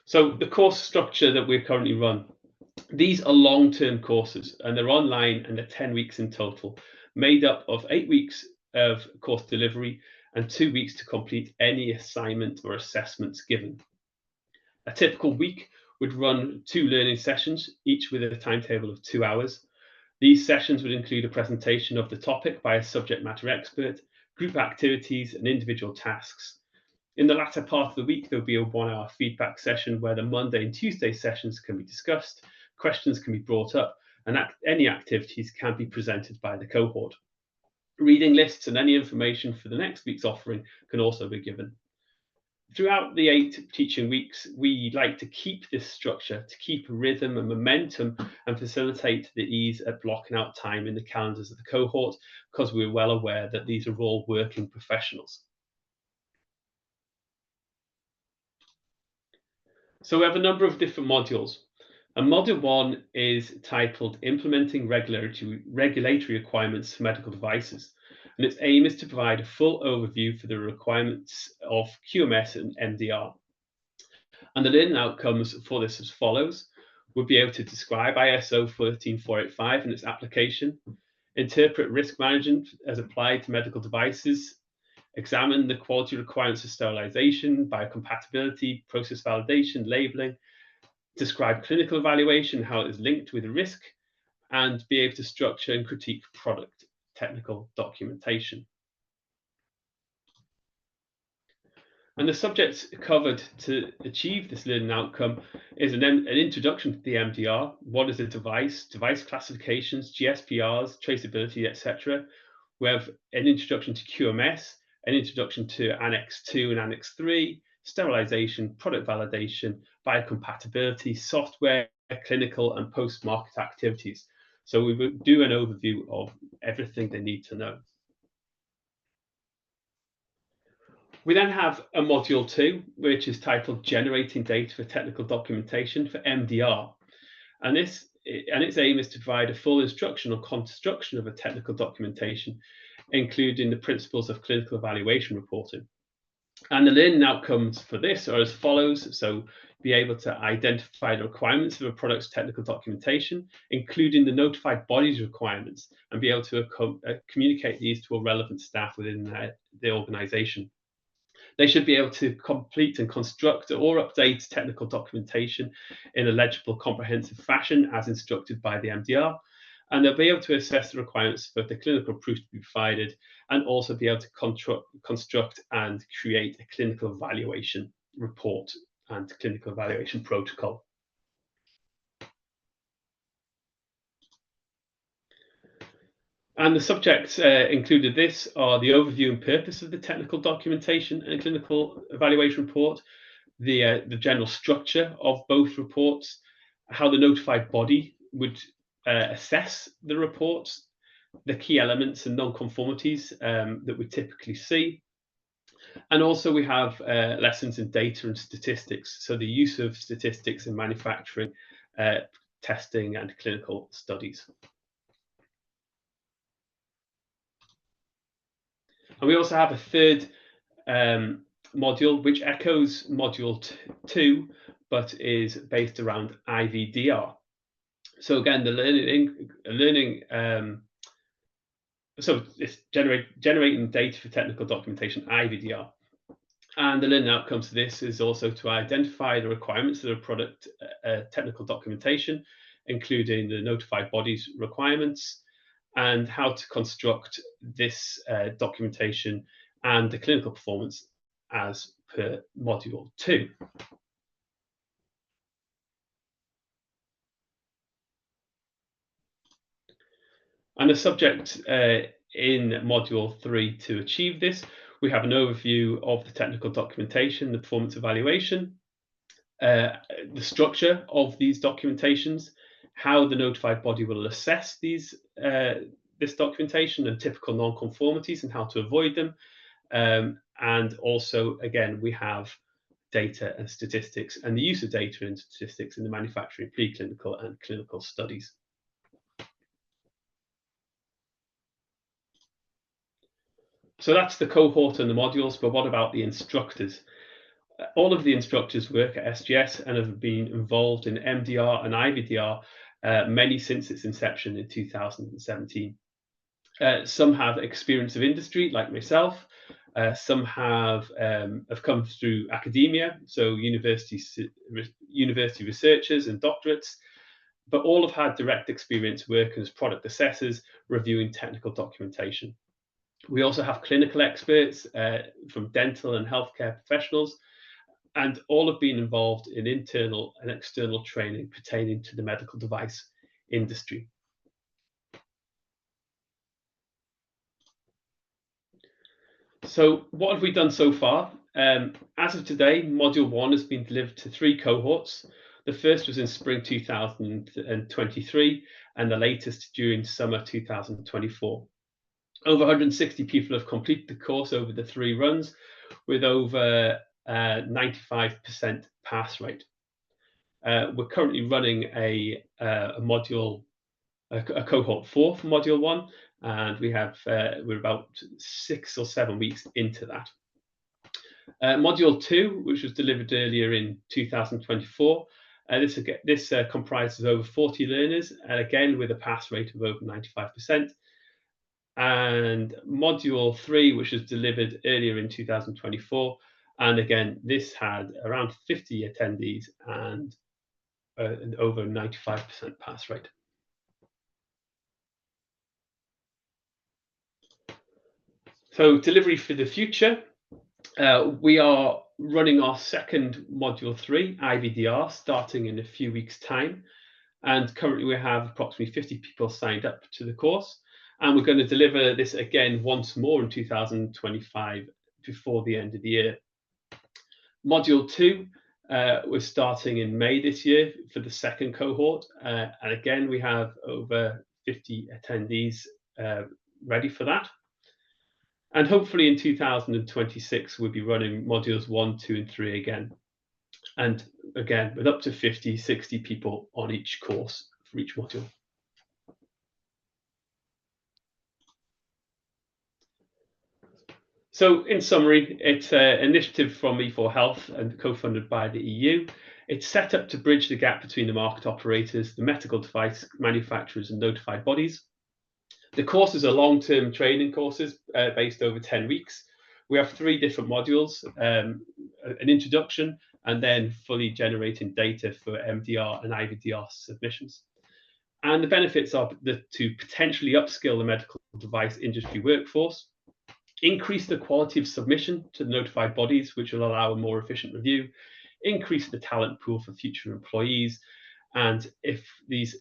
So the course structure that we currently run, these are long-term courses, and they're online, and they're 10 weeks in total, made up of 8 weeks of course delivery and 2 weeks to complete any assignment or assessments given. A typical week would run 2 learning sessions, each with a timetable of 2 hours. These sessions would include a presentation of the topic by a subject matter expert, group activities, and individual tasks. In the latter part of the week, there'll be a 1-hour feedback session where the Monday and Tuesday sessions can be discussed, questions can be brought up, and any activities can be presented by the cohort. Reading lists and any information for the next week's offering can also be given. Throughout the 8 teaching weeks, we like to keep this structure, to keep a rhythm and momentum and facilitate the ease at blocking out time in the calendars of the cohort, because we're well aware that these are all working professionals. So we have a number of different modules. And Module 1 is titled Implementing Regulatory Requirements for Medical Devices. And its aim is to provide a full overview for the requirements of QMS and MDR. And the learning outcomes for this as follows. We'll be able to describe ISO 13485 and its application, interpret risk management as applied to medical devices, examine the quality requirements of sterilization, biocompatibility, process validation, labeling, describe clinical evaluation, how it is linked with risk, and be able to structure and critique product technical documentation. And the subjects covered to achieve this learning outcome is an introduction to the MDR. What is a device, device classifications, GSPRs, traceability, etc. We have an introduction to QMS, an introduction to Annex 2 and Annex 3, sterilization, product validation, biocompatibility, software, clinical and post-market activities. So we will do an overview of everything they need to know. We then have a Module 2, which is titled Generating Data for Technical Documentation for MDR. And its aim is to provide a full instruction on construction of a technical documentation, including the principles of clinical evaluation reporting. And the learning outcomes for this are as follows. So be able to identify the requirements of a product's technical documentation, including the notified bodies requirements, and be able to communicate these to all relevant staff within the organization. They should be able to complete and construct or update technical documentation in a legible, comprehensive fashion as instructed by the MDR. And they'll be able to assess the requirements for the clinical proof to be provided, and also be able to construct and create a clinical evaluation report and clinical evaluation protocol. And the subjects included this are the overview and purpose of the technical documentation and clinical evaluation report, the general structure of both reports, how the notified body would assess the reports, the key elements and non-conformities that we typically see. And also we have lessons in data and statistics, so the use of statistics in manufacturing, testing and clinical studies. And we also have a third module which echoes Module 2, but is based around IVDR. So again, so it's generating data for technical documentation, IVDR. And the learning outcomes for this is also to identify the requirements of the product technical documentation, including the notified bodies requirements, and how to construct this documentation and the clinical performance as per Module 2. And the subject in Module 3 to achieve this, we have an overview of the technical documentation, the performance evaluation, the structure of these documentations, how the notified body will assess these this documentation and typical non-conformities and how to avoid them. And also, again, we have data and statistics and the use of data and statistics in the manufacturing, preclinical and clinical studies. So that's the cohort and the modules, but what about the instructors? All of the instructors work at SGS and have been involved in MDR and IVDR, many since its inception in 2017. Some have experience of industry, like myself. Some have come through academia, so university researchers and doctorates, but all have had direct experience working as product assessors, reviewing technical documentation. We also have clinical experts from dental and healthcare professionals, and all have been involved in internal and external training pertaining to the medical device industry. So what have we done so far? As of today, Module 1 has been delivered to 3 cohorts. The first was in spring 2023, and the latest during summer 2024. Over 160 people have completed the course over the 3 runs, with over 95% pass rate. We're currently running a cohort 4 for Module 1, and we're about 6 or 7 weeks into that. Module 2, which was delivered earlier in 2024, this comprises over 40 learners, and again with a pass rate of over 95%. And Module 3, which was delivered earlier in 2024, and again this had around 50 attendees and over 95% pass rate. So delivery for the future, we are running our second Module 3, IVDR, starting in a few weeks' time. And currently we have approximately 50 people signed up to the course. And we're going to deliver this again once more in 2025 before the end of the year. Module 2, we're starting in May this year for the second cohort. And again, we have over 50 attendees ready for that. And hopefully in 2026, we'll be running modules 1, 2, and 3 again. And again, with up to 50, 60 people on each course for each module. So in summary, it's an initiative from E4Health and co-funded by the EU. It's set up to bridge the gap between the market operators, the medical device manufacturers, and notified bodies. The courses are long-term training courses based over 10 weeks. We have 3 different modules, an introduction, and then fully generating data for MDR and IVDR submissions. And the benefits are to potentially upskill the medical device industry workforce, increase the quality of submission to the notified bodies, which will allow a more efficient review, increase the talent pool for future employees, and if these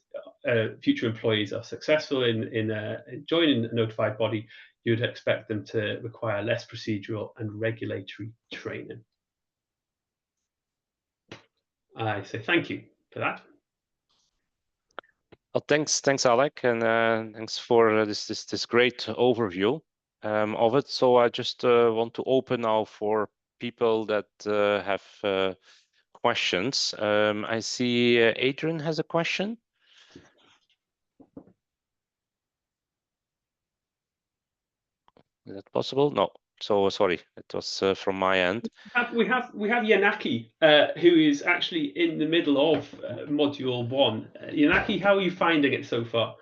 future employees are successful in joining a notified body, you'd expect them to require less procedural and regulatory training. I say thank you for that. Well, thanks, Alec, and thanks for this great overview of it. So I just want to open now for people that have questions. I see Adrian has a question. Is that possible? No. So sorry, it was from my end. We have Yanaki, who is actually in the middle of Module 1. Yanaki, how are you finding it so far?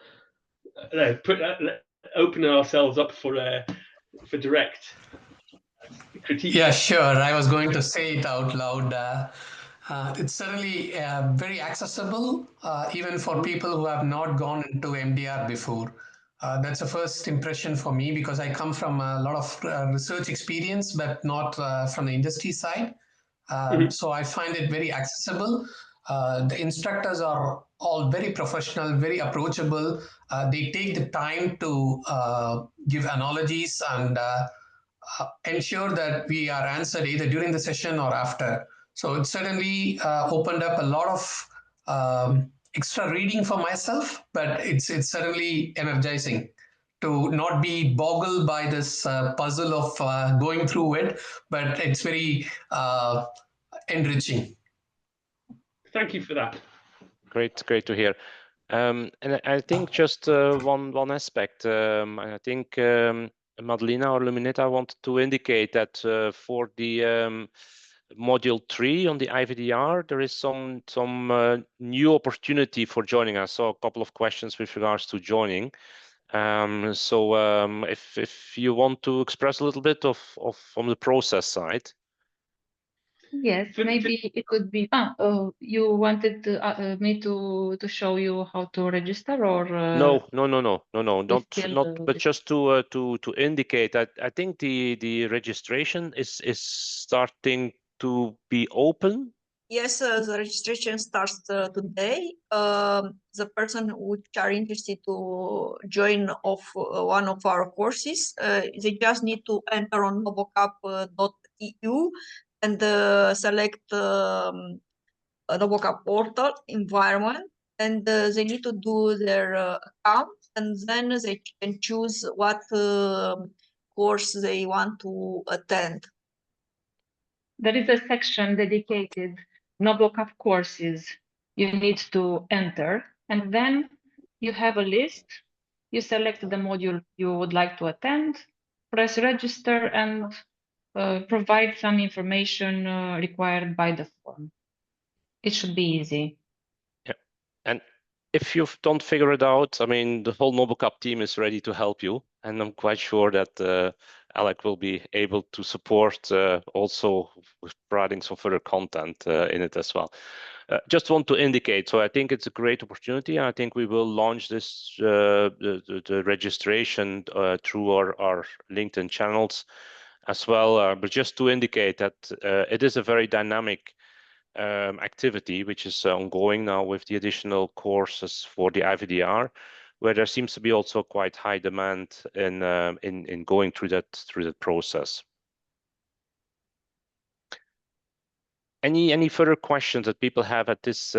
Open ourselves up for direct critique. Yeah, sure. I was going to say it out loud. It's certainly very accessible, even for people who have not gone into MDR before. That's a first impression for me because I come from a lot of research experience, but not from the industry side. So I find it very accessible. The instructors are all very professional, very approachable. They take the time to give analogies and ensure that we are answered either during the session or after. So it certainly opened up a lot of extra reading for myself, but it's certainly energizing to not be boggled by this puzzle of going through it, but it's very enriching. Thank you for that. Great to hear. And I think just one aspect. I think Madalena or Luminita wanted to indicate that for the module 3 on the IVDR, there is some new opportunity for joining. I saw a couple of questions with regards to joining. So if you want to express a little bit of from the process side. Yes, maybe it would be. You wanted me to show you how to register, or No. Not. But just to indicate that I think the registration is starting to be open. Yes, the registration starts today. The person which are interested to join one of our courses, they just need to enter on NoBoCap.eu and select NoBoCap portal environment, and they need to do their account, and then they can choose what course they want to attend. There is a section dedicated NoBoCap courses you need to enter, and then you have a list. You select the module you would like to attend, press register, and provide some information required by the form. It should be easy. Yeah, and if you don't figure it out, I mean, the whole NoBoCap team is ready to help you, and I'm quite sure that Alec will be able to support also with providing some further content in it as well. Just want to indicate, so I think it's a great opportunity. I think we will launch this the registration through our LinkedIn channels as well. But just to indicate that it is a very dynamic activity which is ongoing now with the additional courses for the IVDR, where there seems to be also quite high demand in going through that process. Any further questions that people have at this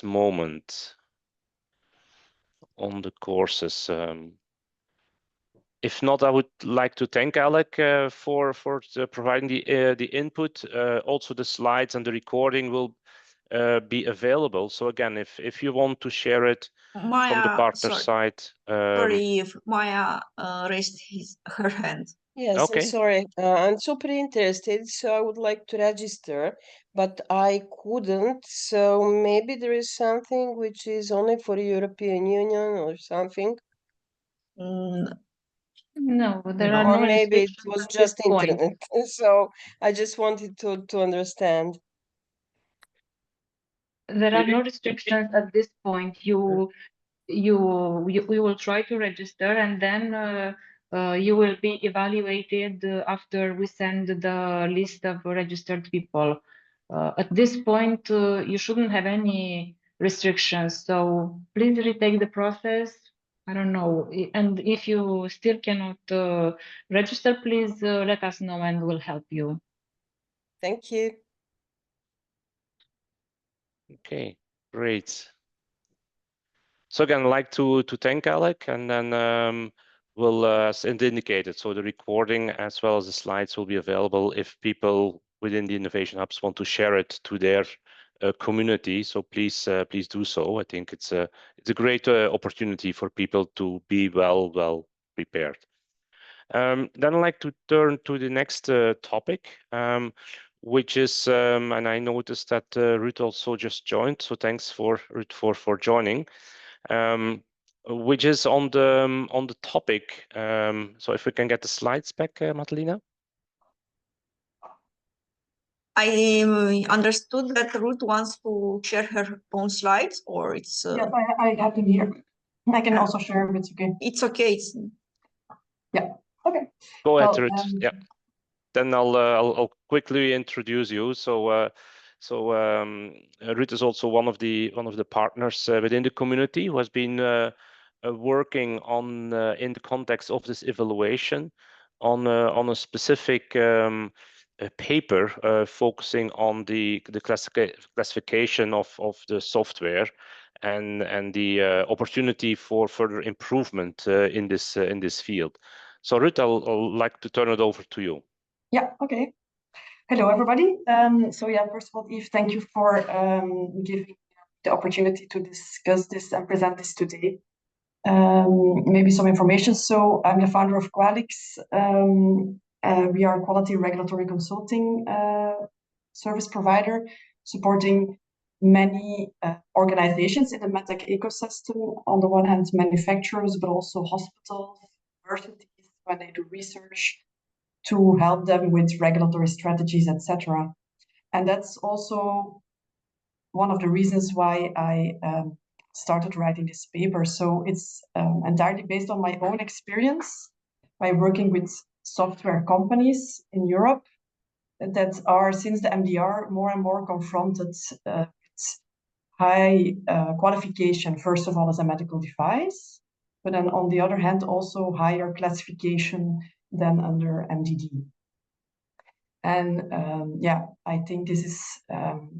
moment on the courses? If not, I would like to thank Alec for providing the input. Also, the slides and the recording will be available. So again, if you want to share it from the partner side. Sorry, if Maya raised her hand. Yes, okay. I'm sorry. I'm super interested, so I would like to register, but I couldn't. So maybe there is something which is only for European Union or something. No, there are Or no maybe it restrictions was at just this point. internet. So I just wanted to understand. There are no restrictions at this point. We will try to register, and then you will be evaluated after we send the list of registered people. At this point, you shouldn't have any restrictions. So please retake the process. I don't know. And if you still cannot register, please let us know and we'll help you. Thank you. Okay, great. So again, I'd like to thank Alec, and then we'll, as indicated, so the recording as well as the slides will be available if people within the Innovation Hubs want to share it to their community. So please do so. I think it's a great opportunity for people to be well prepared. Then I'd like to turn to the next topic, which is, and I noticed that Ruth also just joined, so thanks for Ruth for joining. Which is on the topic. So if we can get the slides back, Madalena. I understood that Ruth wants to share her own slides, or it's. Yes, I have them here. I can also share if it's okay. It's okay. Yeah. Okay. Go ahead, Ruth. Yeah. Then I'll quickly introduce you. So Ruth is also one of the partners within the community who has been working on in the context of this evaluation on a specific paper focusing on the classification of the software and the opportunity for further improvement in this field. So Ruth, I'll like to turn it over to you. Yeah, okay. Hello, everybody. So yeah, first of all, Yves, thank you for giving the opportunity to discuss this and present this today. maybe some information. So I'm the founder of Qualix. We are a quality regulatory consulting service provider supporting many organizations in the MedTech ecosystem. On the one hand, manufacturers, but also hospitals, universities, when they do research, to help them with regulatory strategies, etc. And that's also one of the reasons why I started writing this paper. So it's entirely based on my own experience by working with software companies in Europe that are, since the MDR, more and more confronted with high qualification, first of all, as a medical device, but then on the other hand, also higher classification than under MDD. And yeah, I think this is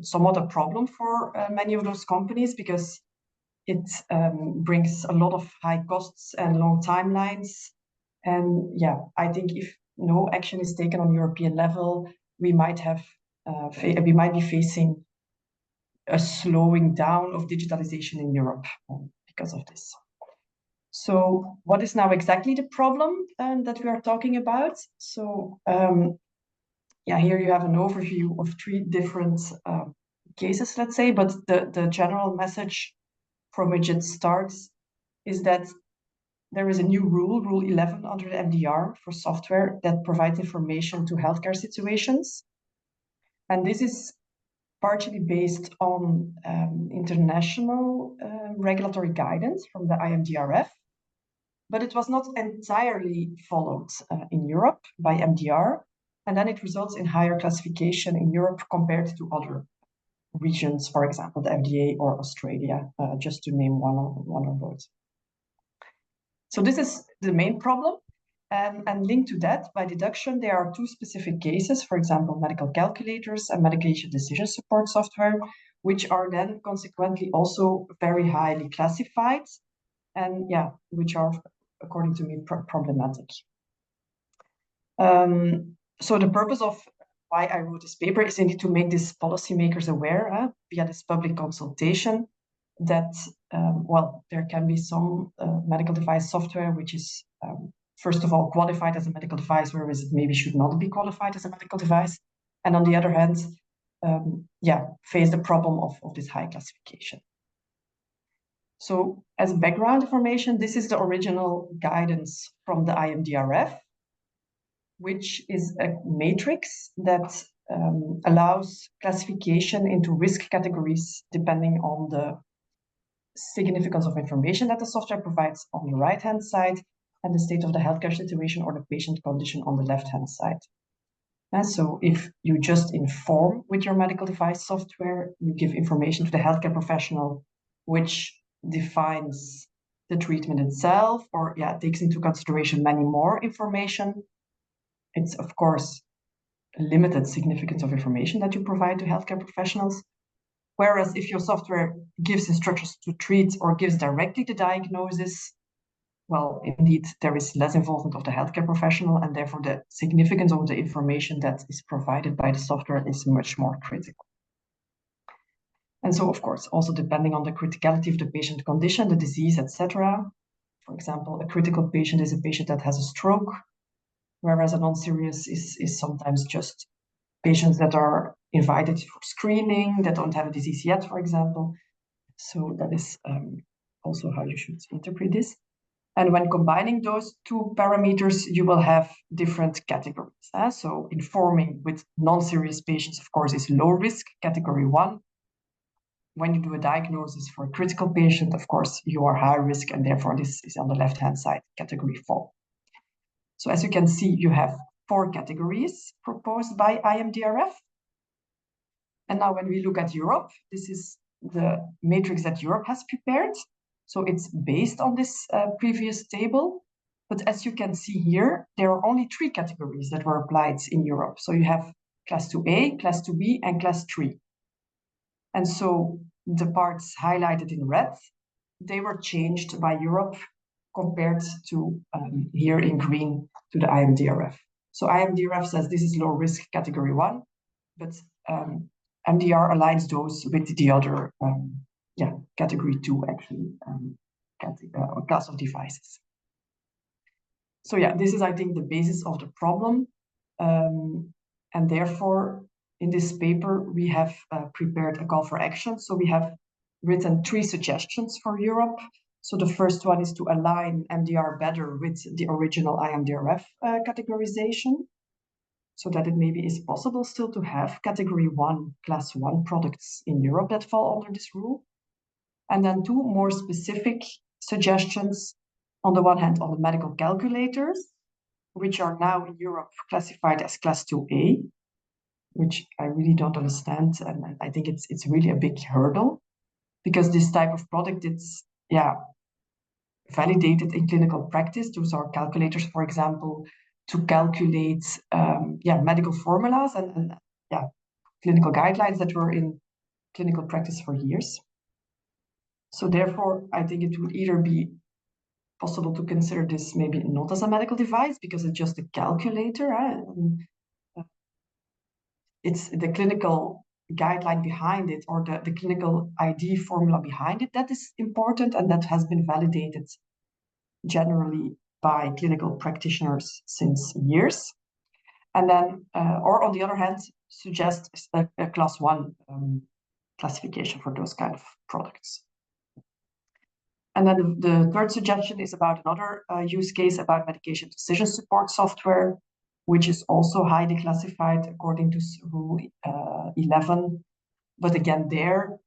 somewhat a problem for many of those companies because it brings a lot of high costs and long timelines. And yeah, I think if no action is taken on European level, we might be facing a slowing down of digitalization in Europe because of this. So what is now exactly the problem that we are talking about? So yeah, here you have an overview of 3 different cases, let's say, but the general message from which it starts is that there is a new rule, Rule 11 under the MDR for software that provides information to healthcare situations. And this is partially based on international regulatory guidance from the IMDRF, but it was not entirely followed in Europe by MDR. And then it results in higher classification in Europe compared to other regions, for example, the FDA or Australia, just to name one or both. So this is the main problem. And linked to that, by deduction, there are 2 specific cases, for example, medical calculators and medication decision support software, which are then consequently also very highly classified and yeah, which are, according to me, problematic. So the purpose of why I wrote this paper is indeed to make these policymakers aware via this public consultation that, well, there can be some medical device software which is, first of all, qualified as a medical device, whereas it maybe should not be qualified as a medical device. And on the other hand, yeah, face the problem of this high classification. So as background information, this is the original guidance from the IMDRF, which is a matrix that allows classification into risk categories depending on the significance of information that the software provides on the right-hand side and the state of the healthcare situation or the patient condition on the left-hand side. And so if you just inform with your medical device software, you give information to the healthcare professional, which defines the treatment itself, or yeah, takes into consideration many more information. It's, of course, a limited significance of information that you provide to healthcare professionals. Whereas if your software gives instructions to treat or gives directly the diagnosis, well, indeed, there is less involvement of the healthcare professional, and therefore the significance of the information that is provided by the software is much more critical. And so, of course, also depending on the criticality of the patient condition, the disease, etc. For example, a critical patient is a patient that has a stroke, whereas a non-serious is sometimes just patients that are invited for screening, that don't have a disease yet, for example. So that is also how you should interpret this. And when combining those 2 parameters, you will have different categories. So informing with non-serious patients, of course, is low risk, category 1. When you do a diagnosis for a critical patient, of course, you are high risk, and therefore this is on the left-hand side, category 4. So as you can see, you have 4 categories proposed by IMDRF. And now when we look at Europe, this is the matrix that Europe has prepared. So it's based on this previous table. But as you can see here, there are only 3 categories that were applied in Europe. So you have class 2A, class 2B, and class 3. And so the parts highlighted in red, they were changed by Europe compared to here in green to the IMDRF. So IMDRF says this is low risk category 1, but MDR aligns those with the other category 2 actually. class of devices. So yeah, this is, I think, the basis of the problem. And therefore, in this paper, we have prepared a call for action. So we have written 3 suggestions for Europe. So the first one is to align MDR better with the original IMDRF categorization, so that it maybe is possible still to have category 1, class 1 products in Europe that fall under this rule. And then 2 more specific suggestions. On the one hand, on the medical calculators, which are now in Europe classified as class 2A, which I really don't understand. And I think it's really a big hurdle, because this type of product, it's, validated in clinical practice. Those are calculators, for example, to calculate, medical formulas and clinical guidelines that were in clinical practice for years. So therefore, I think it would either be possible to consider this maybe not as a medical device, because it's just a calculator. It's the clinical guideline behind it, or the clinical ID formula behind it, that is important, and that has been validated generally by clinical practitioners since years. And then, or on the other hand, suggest a class 1 classification for those kind of products. And then the third suggestion is about another use case about medication decision support software, which is also highly classified according to Rule 11. But again, there,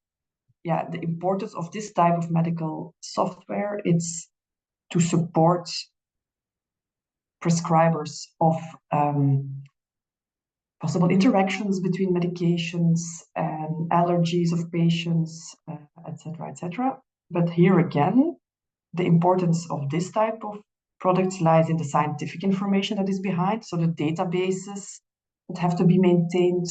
the importance of this type of medical software, it's to support prescribers of possible interactions between medications and allergies of patients, etc., etc. But here again, the importance of this type of products lies in the scientific information that is behind. So the databases that have to be maintained,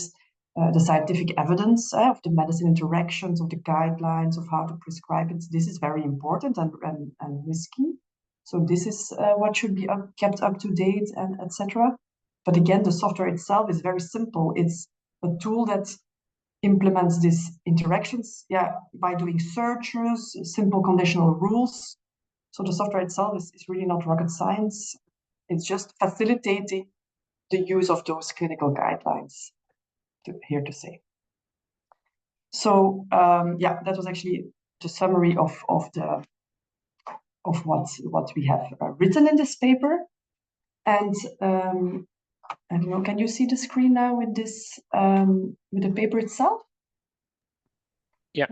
the scientific evidence of the medicine interactions, of the guidelines of how to prescribe it. This is very important and risky. So this is what should be kept up to date, and etc. But again, the software itself is very simple. It's a tool that implements these interactions, by doing searches, simple conditional rules. So the software itself is really not rocket science. It's just facilitating the use of those clinical guidelines, here to say. So that was actually the summary of what we have written in this paper. And I don't know, can you see the screen now with this with the paper itself? Yeah.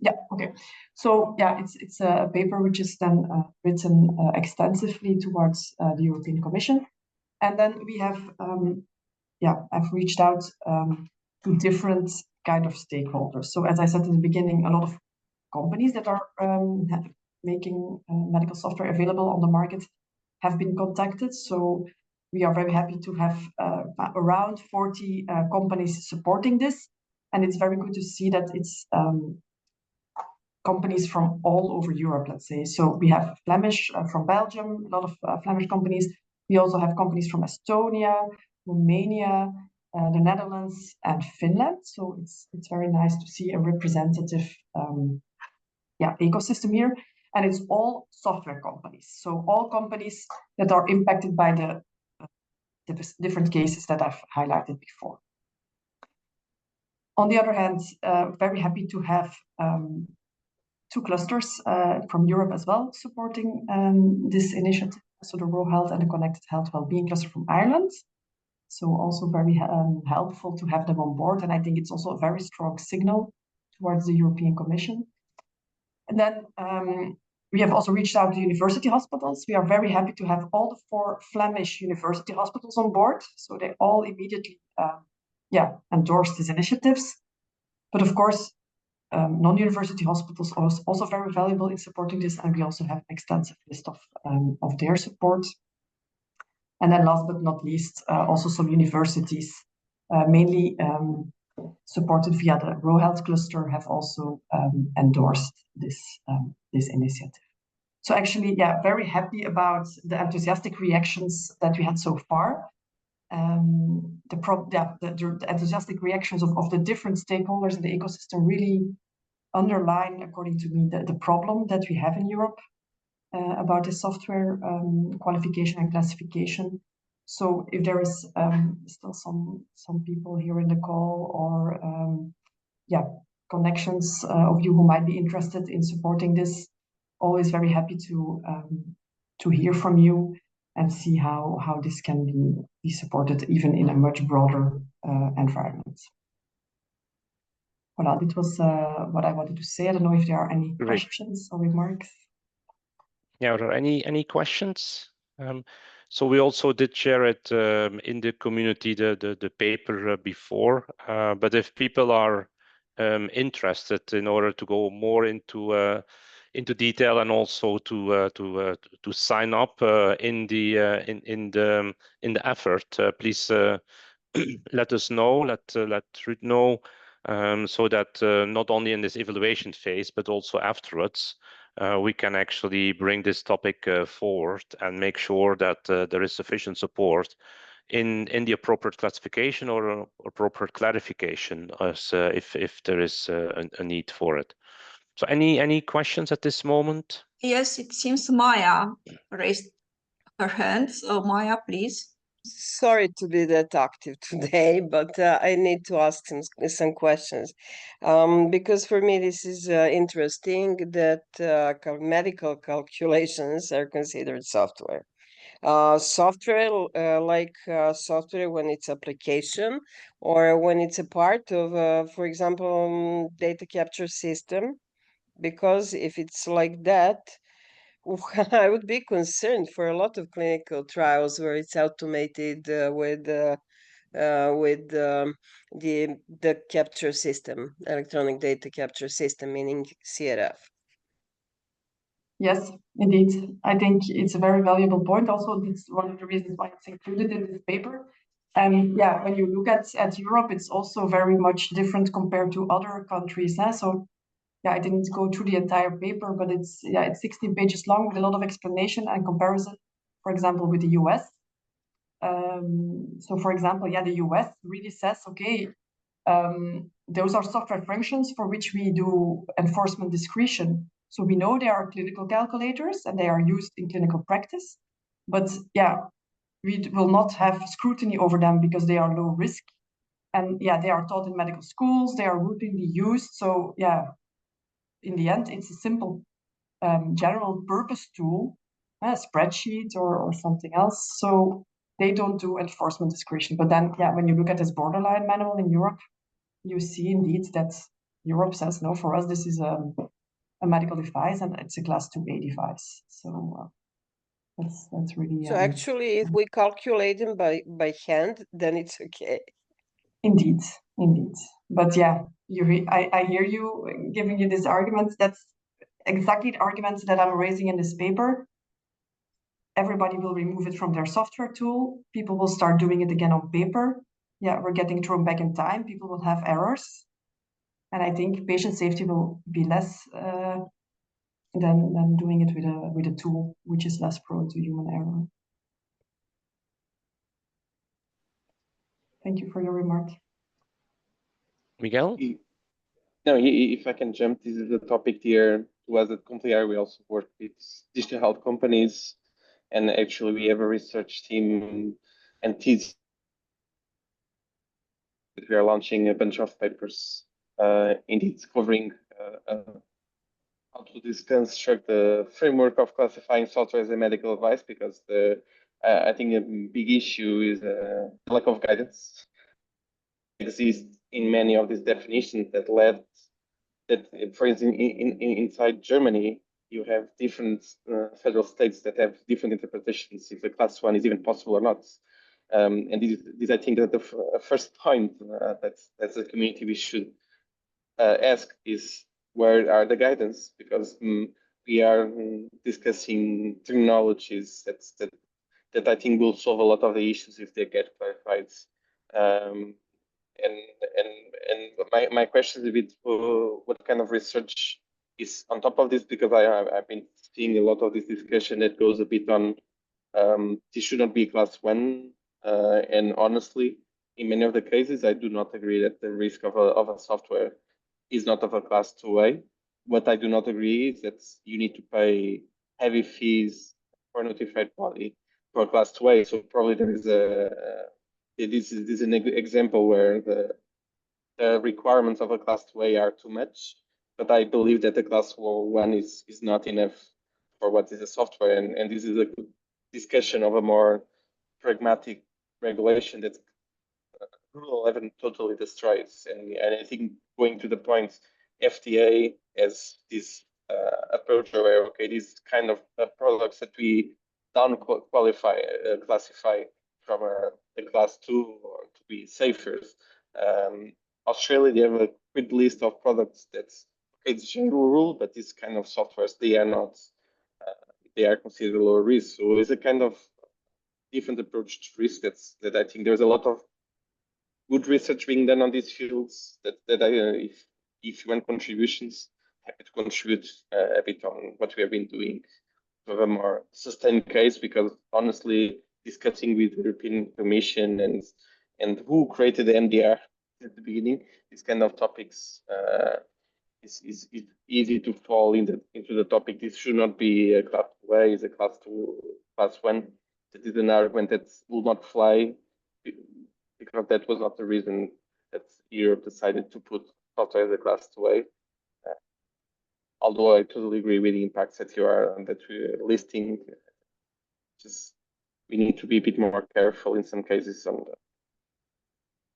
Yeah. Okay. So it's a paper which is then written extensively towards the European Commission, and then we have I've reached out to different kind of stakeholders. So as I said in the beginning, a lot of companies that are making medical software available on the market have been contacted. So we are very happy to have around 40 companies supporting this. And it's very good to see that it's companies from all over Europe, let's say. So we have Flemish from Belgium, a lot of Flemish companies. We also have companies from Estonia, Romania, the Netherlands, and Finland. So it's very nice to see a representative ecosystem here. And it's all software companies. So all companies that are impacted by the different cases that I've highlighted before. On the other hand, very happy to have 2 clusters from Europe as well supporting this initiative. So the Rural Health and the Connected Health Wellbeing Cluster from Ireland. So also very helpful to have them on board. And I think it's also a very strong signal towards the European Commission. And then we have also reached out to university hospitals. We are very happy to have all the 4 Flemish university hospitals on board. So they all immediately endorsed these initiatives. But of course, non-university hospitals are also very valuable in supporting this, and we also have an extensive list of their support. And then last but not least, also some universities, mainly supported via the Rural Health Cluster, have also endorsed this initiative. So actually, very happy about the enthusiastic reactions that we had so far. The enthusiastic reactions of the different stakeholders in the ecosystem really underline, according to me, the problem that we have in Europe. about the software qualification and classification. So if there is still some people here in the call or yeah, connections of you who might be interested in supporting this, always very happy to hear from you and see how this can be supported even in a much broader environment. Voilà, this was what I wanted to say. I don't know if there are any questions or remarks. Yeah, are there any questions? So we also did share it in the community, the paper before, but if people are interested in order to go more into detail and also to sign up in the effort, please let us know. Let Ruud know, so that not only in this evaluation phase but also afterwards, we can actually bring this topic forward and make sure that there is sufficient support in the appropriate classification or appropriate clarification, as if there is a need for it. So any questions at this moment? Yes, it seems Maya raised her hand. So Maya, please. Sorry to be that active today, but I need to ask some questions, because for me this is interesting that medical calculations are considered software. Software when it's application or when it's a part of, for example, data capture system, because if it's like that, I would be concerned for a lot of clinical trials where it's automated with the capture system, electronic data capture system, meaning CRF. Yes, indeed. I think it's a very valuable point. Also, it's one of the reasons why it's included in this paper. And yeah, when you look at Europe, it's also very much different compared to other countries. So yeah, I didn't go through the entire paper, but it's 16 pages long with a lot of explanation and comparison, for example, with the US. So for example, yeah, the US really says, okay, those are software functions for which we do enforcement discretion. So we know there are clinical calculators and they are used in clinical practice, but yeah, we will not have scrutiny over them because they are low risk. And yeah, they are taught in medical schools, they are routinely used. So yeah, in the end, it's a simple general purpose tool, a spreadsheet or something else. So they don't do enforcement discretion. But then, yeah, when you look at this borderline manual in Europe, you see indeed that Europe says, no, for us, this is a medical device and it's a class 2A device. So that's really... So actually, if we calculate them by hand, then it's okay. Indeed. But yeah, I hear you giving you this argument. That's exactly the arguments that I'm raising in this paper. Everybody will remove it from their software tool. People will start doing it again on paper. Yeah, we're getting thrown back in time. People will have errors. And I think patient safety will be less than doing it with a tool which is less prone to human error. Thank you for your remark. Miguel? No, if I can jump, this is a topic here. Was at Complear, we also work with digital health companies, and actually we have a research team and teams. We are launching a bunch of papers, indeed covering how to construct the framework of classifying software as a medical device, because I think a big issue is lack of guidance. It exists in many of these definitions that led that, for instance, inside Germany, you have different federal states that have different interpretations if the class 1 is even possible or not. And this I think that the first point that's a community we should ask is, where are the guidance? Because we are discussing terminologies that I think will solve a lot of the issues if they get clarified. And my question is a bit, what kind of research is on top of this? Because I've been seeing a lot of this discussion that goes a bit on this should not be class 1, and honestly, in many of the cases, I do not agree that the risk of a software is not of a class 2A. What I do not agree is that you need to pay heavy fees for notified body for class 2A. So probably there is this is an example where the requirements of a class 2A are too much, but I believe that the class 1 is not enough for what is a software, and this is a good discussion of a more pragmatic regulation that Rule 11 totally destroys. And I think going to the point, FDA has this approach where, okay, these kind of products that we don't classify from a class 2 or to be safer. Australia, they have a good list of products that's, okay, it's general rule, but these kind of softwares, they are not, they are considered lower risk. So it's a kind of different approach to risk that I think there's a lot of good research being done on these fields that if you want contributions, happy to contribute a bit on what we have been doing to have a more sustained case, because honestly, discussing with the European Commission and who created the MDR at the beginning, these kind of topics, it's easy to fall into the topic. This should not be a class 2A, it's a class 2, class 1. That is an argument that will not fly, because that was not the reason that Europe decided to put software as a class 2A. Although I totally agree with the impacts that we're listing, just we need to be a bit more careful in some cases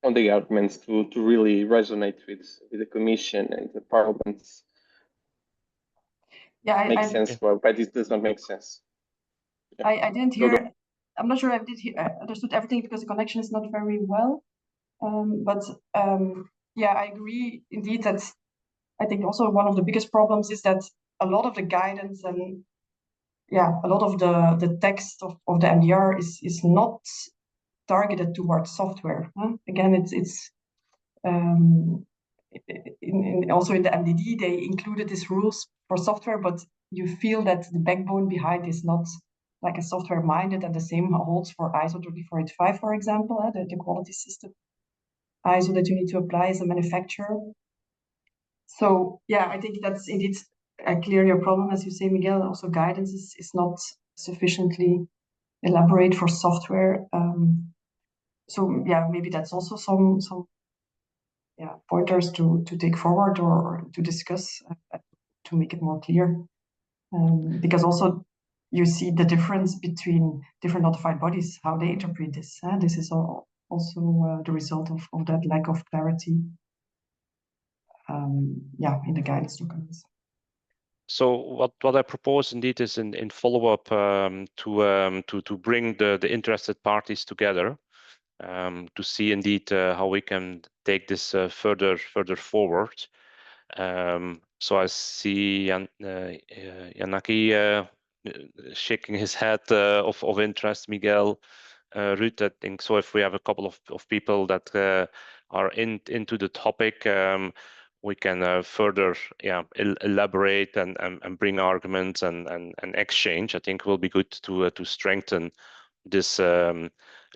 on the arguments to really resonate with the Commission and the Parliament. Yeah, makes sense. Well, but it does not make sense. Yeah. I didn't hear. I'm not sure I understood everything because the connection is not very well. Yeah, I agree indeed that I think also one of the biggest problems is that a lot of the guidance and a lot of the text of the MDR is not targeted towards software. Again, it's also in the MDD they included these rules for software, but you feel that the backbone behind is not like a software minded, and the same holds for ISO 3485, for example, the quality system ISO that you need to apply as a manufacturer. So yeah, I think that's indeed clearly a problem, as you say, Miguel. Also, guidance is not sufficiently elaborate for software. So yeah, maybe that's also some pointers to take forward or to discuss to make it more clear. Because also you see the difference between different notified bodies, how they interpret this. This is also the result of that lack of clarity. In the guidance documents. So what I propose indeed is in follow-up to bring the interested parties together to see indeed how we can take this further forward. So I see Yanaki shaking his head of interest, Miguel, Ruud, I think so. If we have a couple of people that are into the topic, we can further elaborate and bring arguments and exchange. I think will be good to strengthen this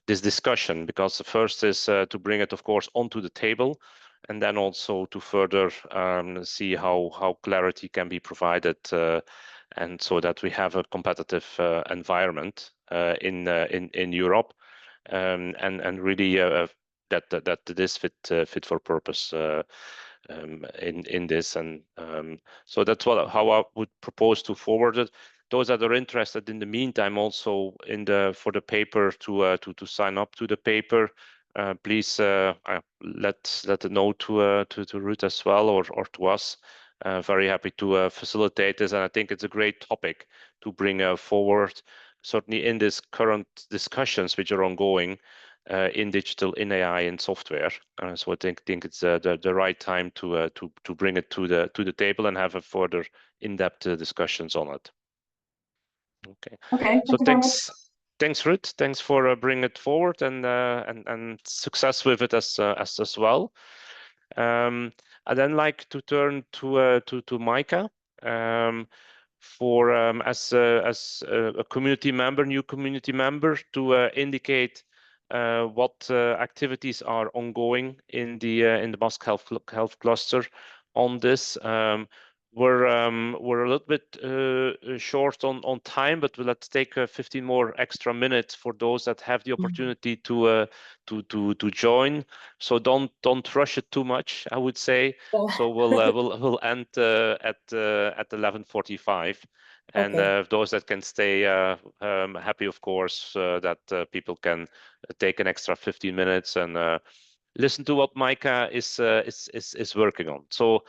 this discussion, because the first is to bring it, of course, onto the table, and then also to further see how clarity can be provided, and so that we have a competitive environment in Europe, and really that this fit for purpose in this, and so that's how I would propose to forward it. Those that are interested in the meantime also for the paper to sign up to the paper, please let a note to Ruud as well, or to us. Very happy to facilitate this, and I think it's a great topic to bring forward, certainly in this current discussions which are ongoing in digital, in AI, in software. So I think it's the right time to bring it to the table and have a further in-depth discussions on it. Okay. So thanks, Ruud. Thanks for bringing it forward, and success with it as well. I'd then like to turn to Micah for as a community member, new community member, to indicate what activities are ongoing in the Basque Health Cluster on this. we're a little bit short on time, but let's take 15 more extra minutes for those that have the opportunity to join. So don't rush it too much, I would say. So we'll end at 11:45. And those that can stay, happy, of course, that people can take an extra 15 minutes and listen to what Micah is working on. So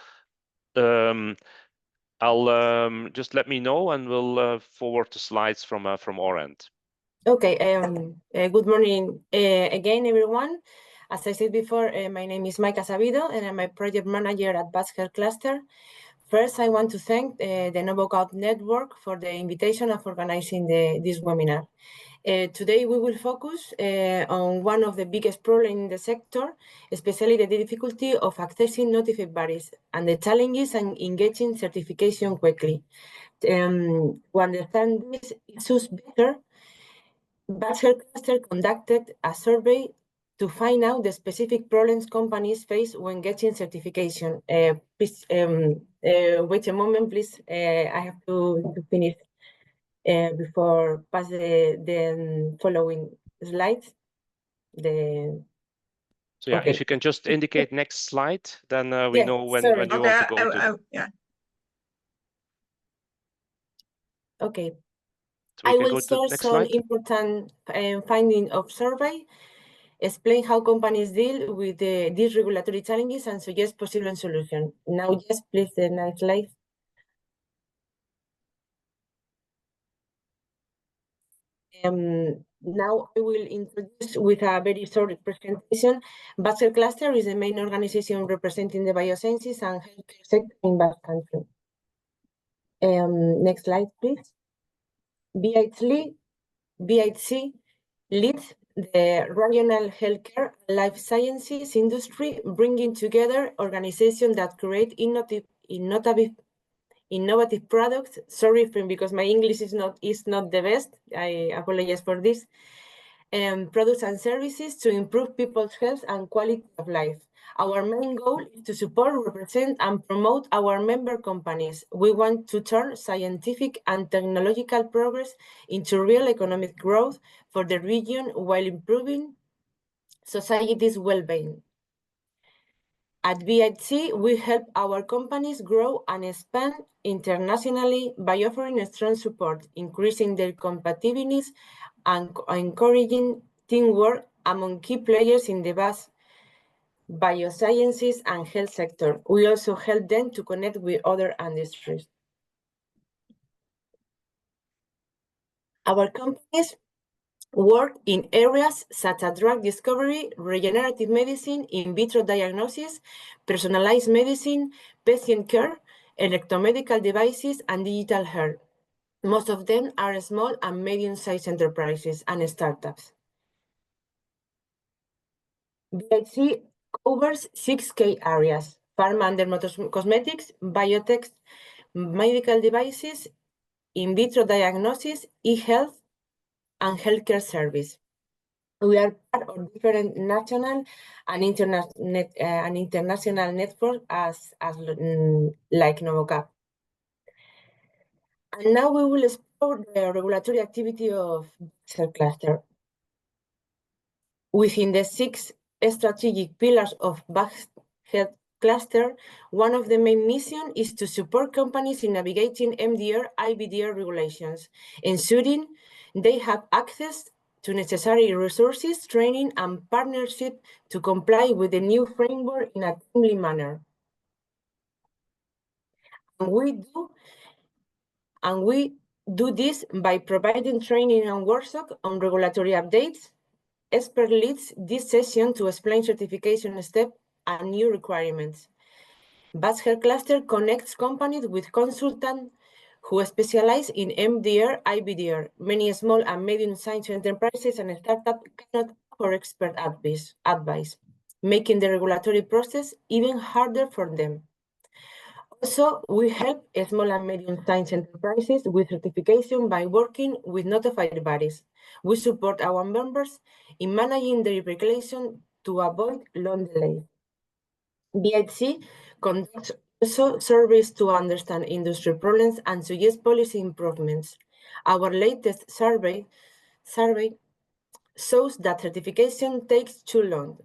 I'll just let me know, and we'll forward the slides from our end. Okay. Good morning again, everyone. As I said before, my name is Micah Sabido, and I'm a project manager at Basque Health Cluster. First, I want to thank the NoBoCap network for the invitation of organizing this webinar. Today, we will focus on one of the biggest problems in the sector, especially the difficulty of accessing notified bodies and the challenges in engaging certification quickly. To understand these issues better, Basque Health Cluster conducted a survey to find out the specific problems companies face when getting certification. Please wait a moment, please. I have to finish before pass the following slides. So yeah, if you can just indicate next slide, then we know when you want to go to. Yeah. Okay. So I will share some important findings of survey, explain how companies deal with these regulatory challenges, and suggest possible solutions. Now, just please, the next slide. Now I will introduce with a very short presentation. Basque Health Cluster is the main organization representing the biosciences and healthcare sector in Basque Country. Next slide, please. BHC leads the regional healthcare and life sciences industry, bringing together organizations that create innovative products. Sorry because my English is not the best. I apologize for this. Products and services to improve people's health and quality of life. Our main goal is to support, represent, and promote our member companies. We want to turn scientific and technological progress into real economic growth for the region while improving society's well-being. At BHC, we help our companies grow and expand internationally by offering strong support, increasing their competitiveness, and encouraging teamwork among key players in the vast biosciences and health sector. We also help them to connect with other industries. Our companies work in areas such as drug discovery, regenerative medicine, in vitro diagnosis, personalized medicine, patient care, electromedical devices, and digital health. Most of them are small and medium-sized enterprises and startups. BHC covers 6 key areas: pharma and dermocosmetics, biotech, medical devices, in vitro diagnosis, e-health, and healthcare service. We are part of different national and international networks like NoBoCap. And now we will explore the regulatory activity of Health Cluster. Within the 6 strategic pillars of Basque Health Cluster, one of the main missions is to support companies in navigating MDR, IVDR regulations, ensuring they have access to necessary resources, training, and partnership to comply with the new framework in a timely manner. And we do this by providing training and workshops on regulatory updates. Expert leads this session to explain certification steps and new requirements. Basque Health Cluster connects companies with consultants who specialize in MDR, IVDR. Many small and medium-sized enterprises and startups cannot offer expert advice, making the regulatory process even harder for them. Also, we help small and medium-sized enterprises with certification by working with notified bodies. We support our members in managing their regulation to avoid long delays. BHC conducts also surveys to understand industry problems and suggest policy improvements. Our latest survey shows that certification takes too long.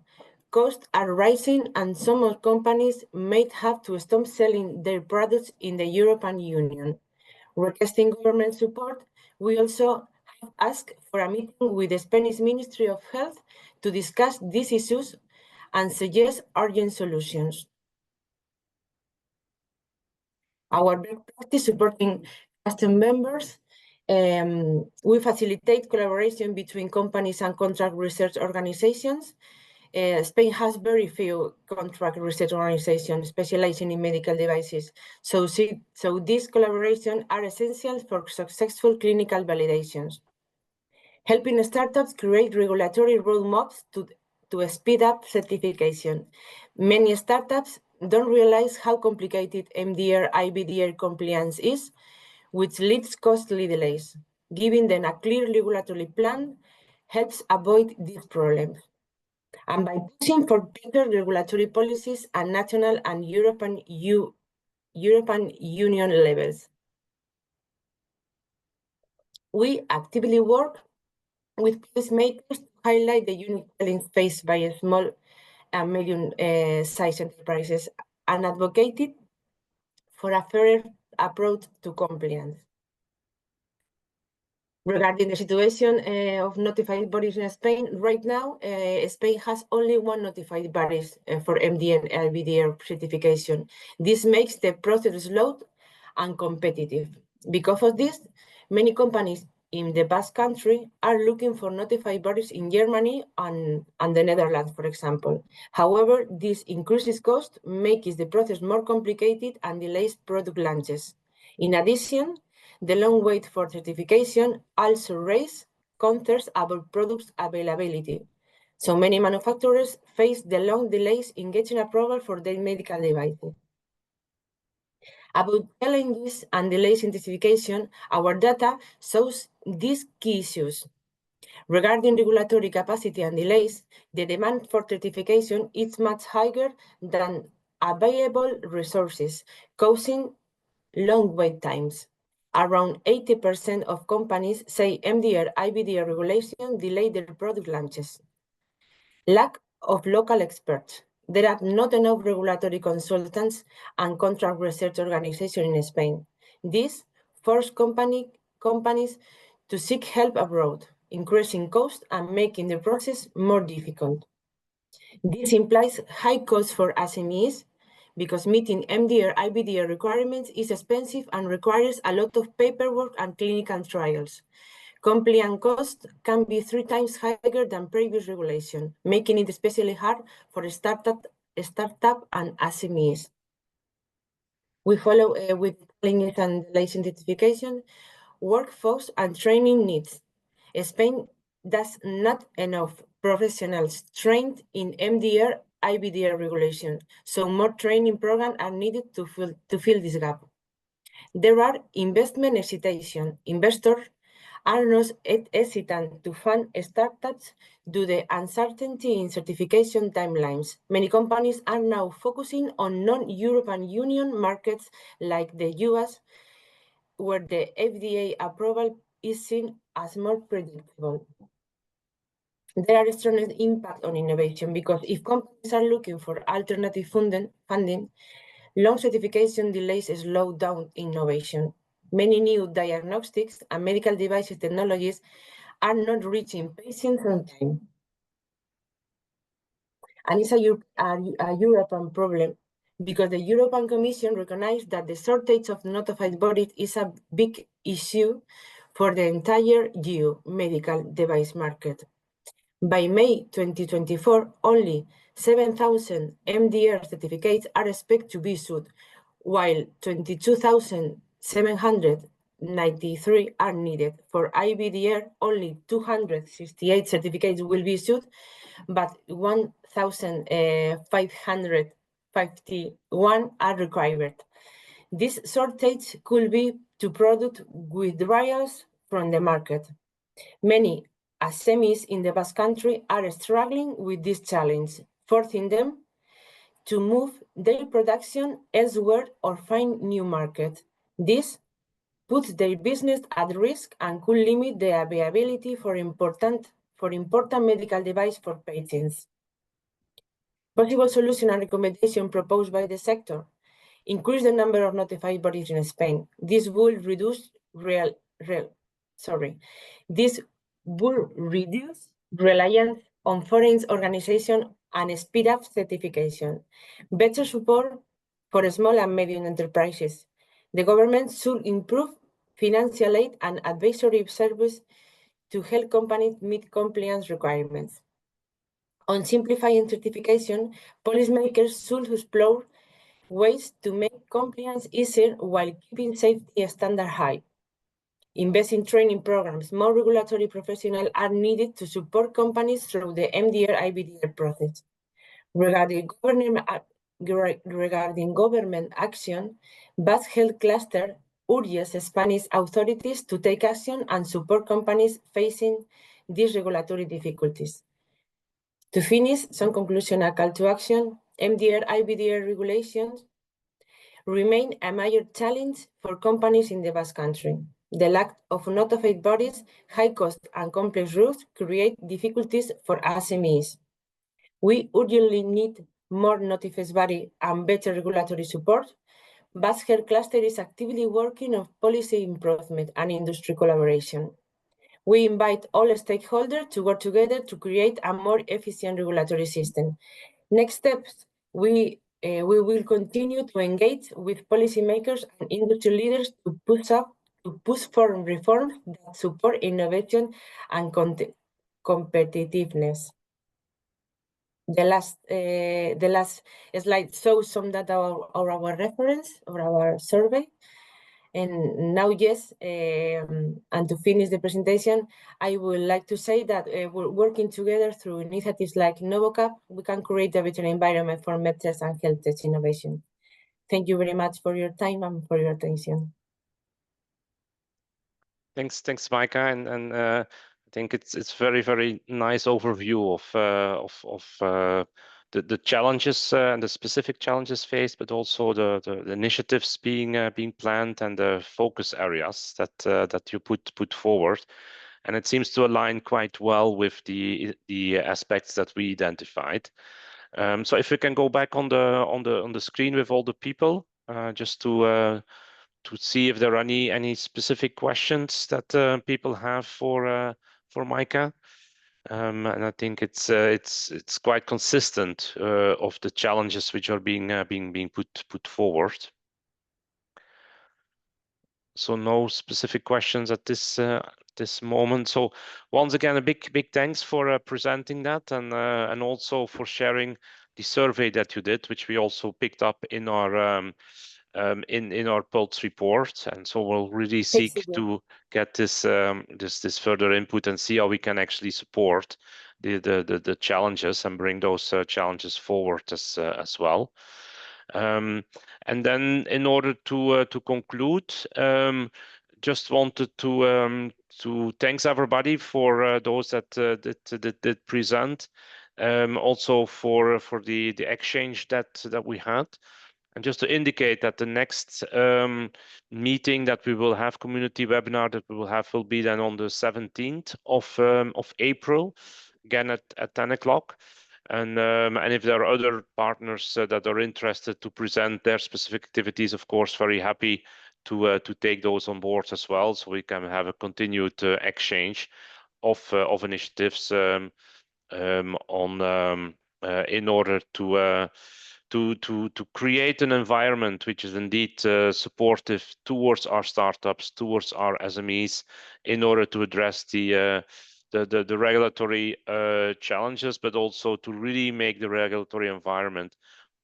Costs are rising and some companies may have to stop selling their products in the European Union. Requesting government support, we also have asked for a meeting with the Spanish Ministry of Health to discuss these issues and suggest urgent solutions. Our best practice supporting custom members, we facilitate collaboration between companies and contract research organizations. Spain has very few contract research organizations specializing in medical devices. So these collaborations are essential for successful clinical validations. Helping startups create regulatory roadmaps to speed up certification. Many startups don't realize how complicated MDR IVDR compliance is, which leads costly delays. Giving them a clear regulatory plan helps avoid these problems. And by pushing for better regulatory policies at national and European Union levels. We actively work with policymakers to highlight the unique challenges faced by small and medium-sized enterprises and advocated for a fairer approach to compliance. Regarding the situation of notified bodies in Spain, right now, Spain has only one notified body for MDR and IVDR certification. This makes the process slow and competitive. Because of this, many companies in the Basque Country are looking for notified bodies in Germany and the Netherlands, for example. However, this increases cost, makes the process more complicated and delays product launches. In addition, the long wait for certification also raises concerns about product availability. So many manufacturers face the long delays in getting approval for their medical devices. About challenges and delays in certification, our data shows these key issues. Regarding regulatory capacity and delays, the demand for certification is much higher than available resources, causing long wait times. Around 80% of companies say MDR IVDR regulation delay their product launches. Lack of local experts. There are not enough regulatory consultants and contract research organizations in Spain. This forces companies to seek help abroad, increasing costs and making the process more difficult. This implies high costs for SMEs because meeting MDR IVDR requirements is expensive and requires a lot of paperwork and clinical trials. Compliance costs can be 3 times higher than previous regulation, making it especially hard for startup and SMEs. We follow with challenges and delays in certification, workforce and training needs. Spain does not enough professionals trained in MDR IVDR regulation, so more training programs are needed to fill this gap. There are investment hesitation. Investors are not hesitant to fund startups due to the uncertainty in certification timelines. Many companies are now focusing on non-European Union markets like the US, where the FDA approval is seen as more predictable. There are strong impact on innovation because if companies are looking for alternative funding, long certification delays slow down innovation. Many new diagnostics and medical devices technologies are not reaching patients on time. And it's a European problem because the European Commission recognized that the shortage of notified bodies is a big issue for the entire EU medical device market. By May 2024, only 7,000 MDR certificates are expected to be issued, while 22,793 are needed. For IVDR, only 268 certificates will be issued, but 1,551 are required. This shortage could be to product withdrawals from the market. Many SMEs in the Basque Country are struggling with this challenge, forcing them to move their production elsewhere or find new market. This puts their business at risk and could limit the availability for important medical device for patients. Possible solution and recommendation proposed by the sector: increase the number of notified bodies in Spain. This will reduce reliance on foreign organizations and speed up certification. Better support for small and medium enterprises. The government should improve financial aid and advisory service to help companies meet compliance requirements. On simplifying certification, policymakers should explore ways to make compliance easier while keeping safety standards high. Invest in training programs. More regulatory professionals are needed to support companies through the MDR-IVDR process. Regarding government action, Basque Health Cluster urges Spanish authorities to take action and support companies facing these regulatory difficulties. To finish, some conclusion and call to action: MDR-IVDR regulations remain a major challenge for companies in the Basque Country. The lack of notified bodies, high cost and complex rules create difficulties for SMEs. We urgently need more notified body and better regulatory support. Basque Health Cluster is actively working on policy improvement and industry collaboration. We invite all stakeholders to work together to create a more efficient regulatory system. Next steps, we will continue to engage with policymakers and industry leaders to push for reforms that support innovation and competitiveness. The last slide shows some data of our reference or our survey. And now, yes, and to finish the presentation, I would like to say that we're working together through initiatives like NoBoCap. We can create a better environment for MedTech and health tech innovation. Thank you very much for your time and for your attention. Thanks, Micah, and I think it's very nice overview of the challenges and the specific challenges faced, but also the initiatives being planned and the focus areas that you put forward, and it seems to align quite well with the aspects that we identified. So if we can go back on the screen with all the people, just to see if there are any specific questions that people have for Micah. And I think it's quite consistent of the challenges which are being put forward. So no specific questions at this moment. So once again, a big thanks for presenting that and also for sharing the survey that you did, which we also picked up in our in our Pulse report, and so we'll really seek to get this further input and see how we can actually support the challenges and bring those challenges forward as well. And then, in order to conclude, just wanted to thanks everybody for those that present, also for the exchange that we had. And just to indicate that the next meeting that we will have, community webinar that we will have, will be then on the 17th of April, again at 10 o'clock. And if there are other partners that are interested to present their specific activities, of course, very happy to take those on board as well, so we can have a continued exchange of initiatives in order to create an environment which is indeed supportive towards our startups, towards our SMEs, in order to address the regulatory challenges, but also to really make the regulatory environment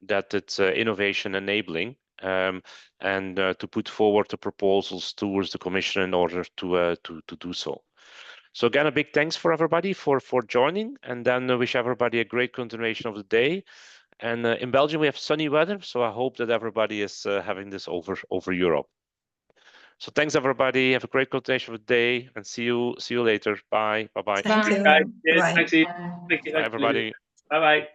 that it's innovation enabling, and to put forward the proposals towards the Commission in order to do so. So again, a big thanks for everybody for joining, and then wish everybody a great continuation of the day. And in Belgium, we have sunny weather, so I hope that everybody is having this over Europe. So thanks, everybody. Have a great continuation of the day, and see you later. Bye. Bye. Thank you. Guys, cheers. Bye. Thanks, Eve. Thank you, Bye, everybody. Bye.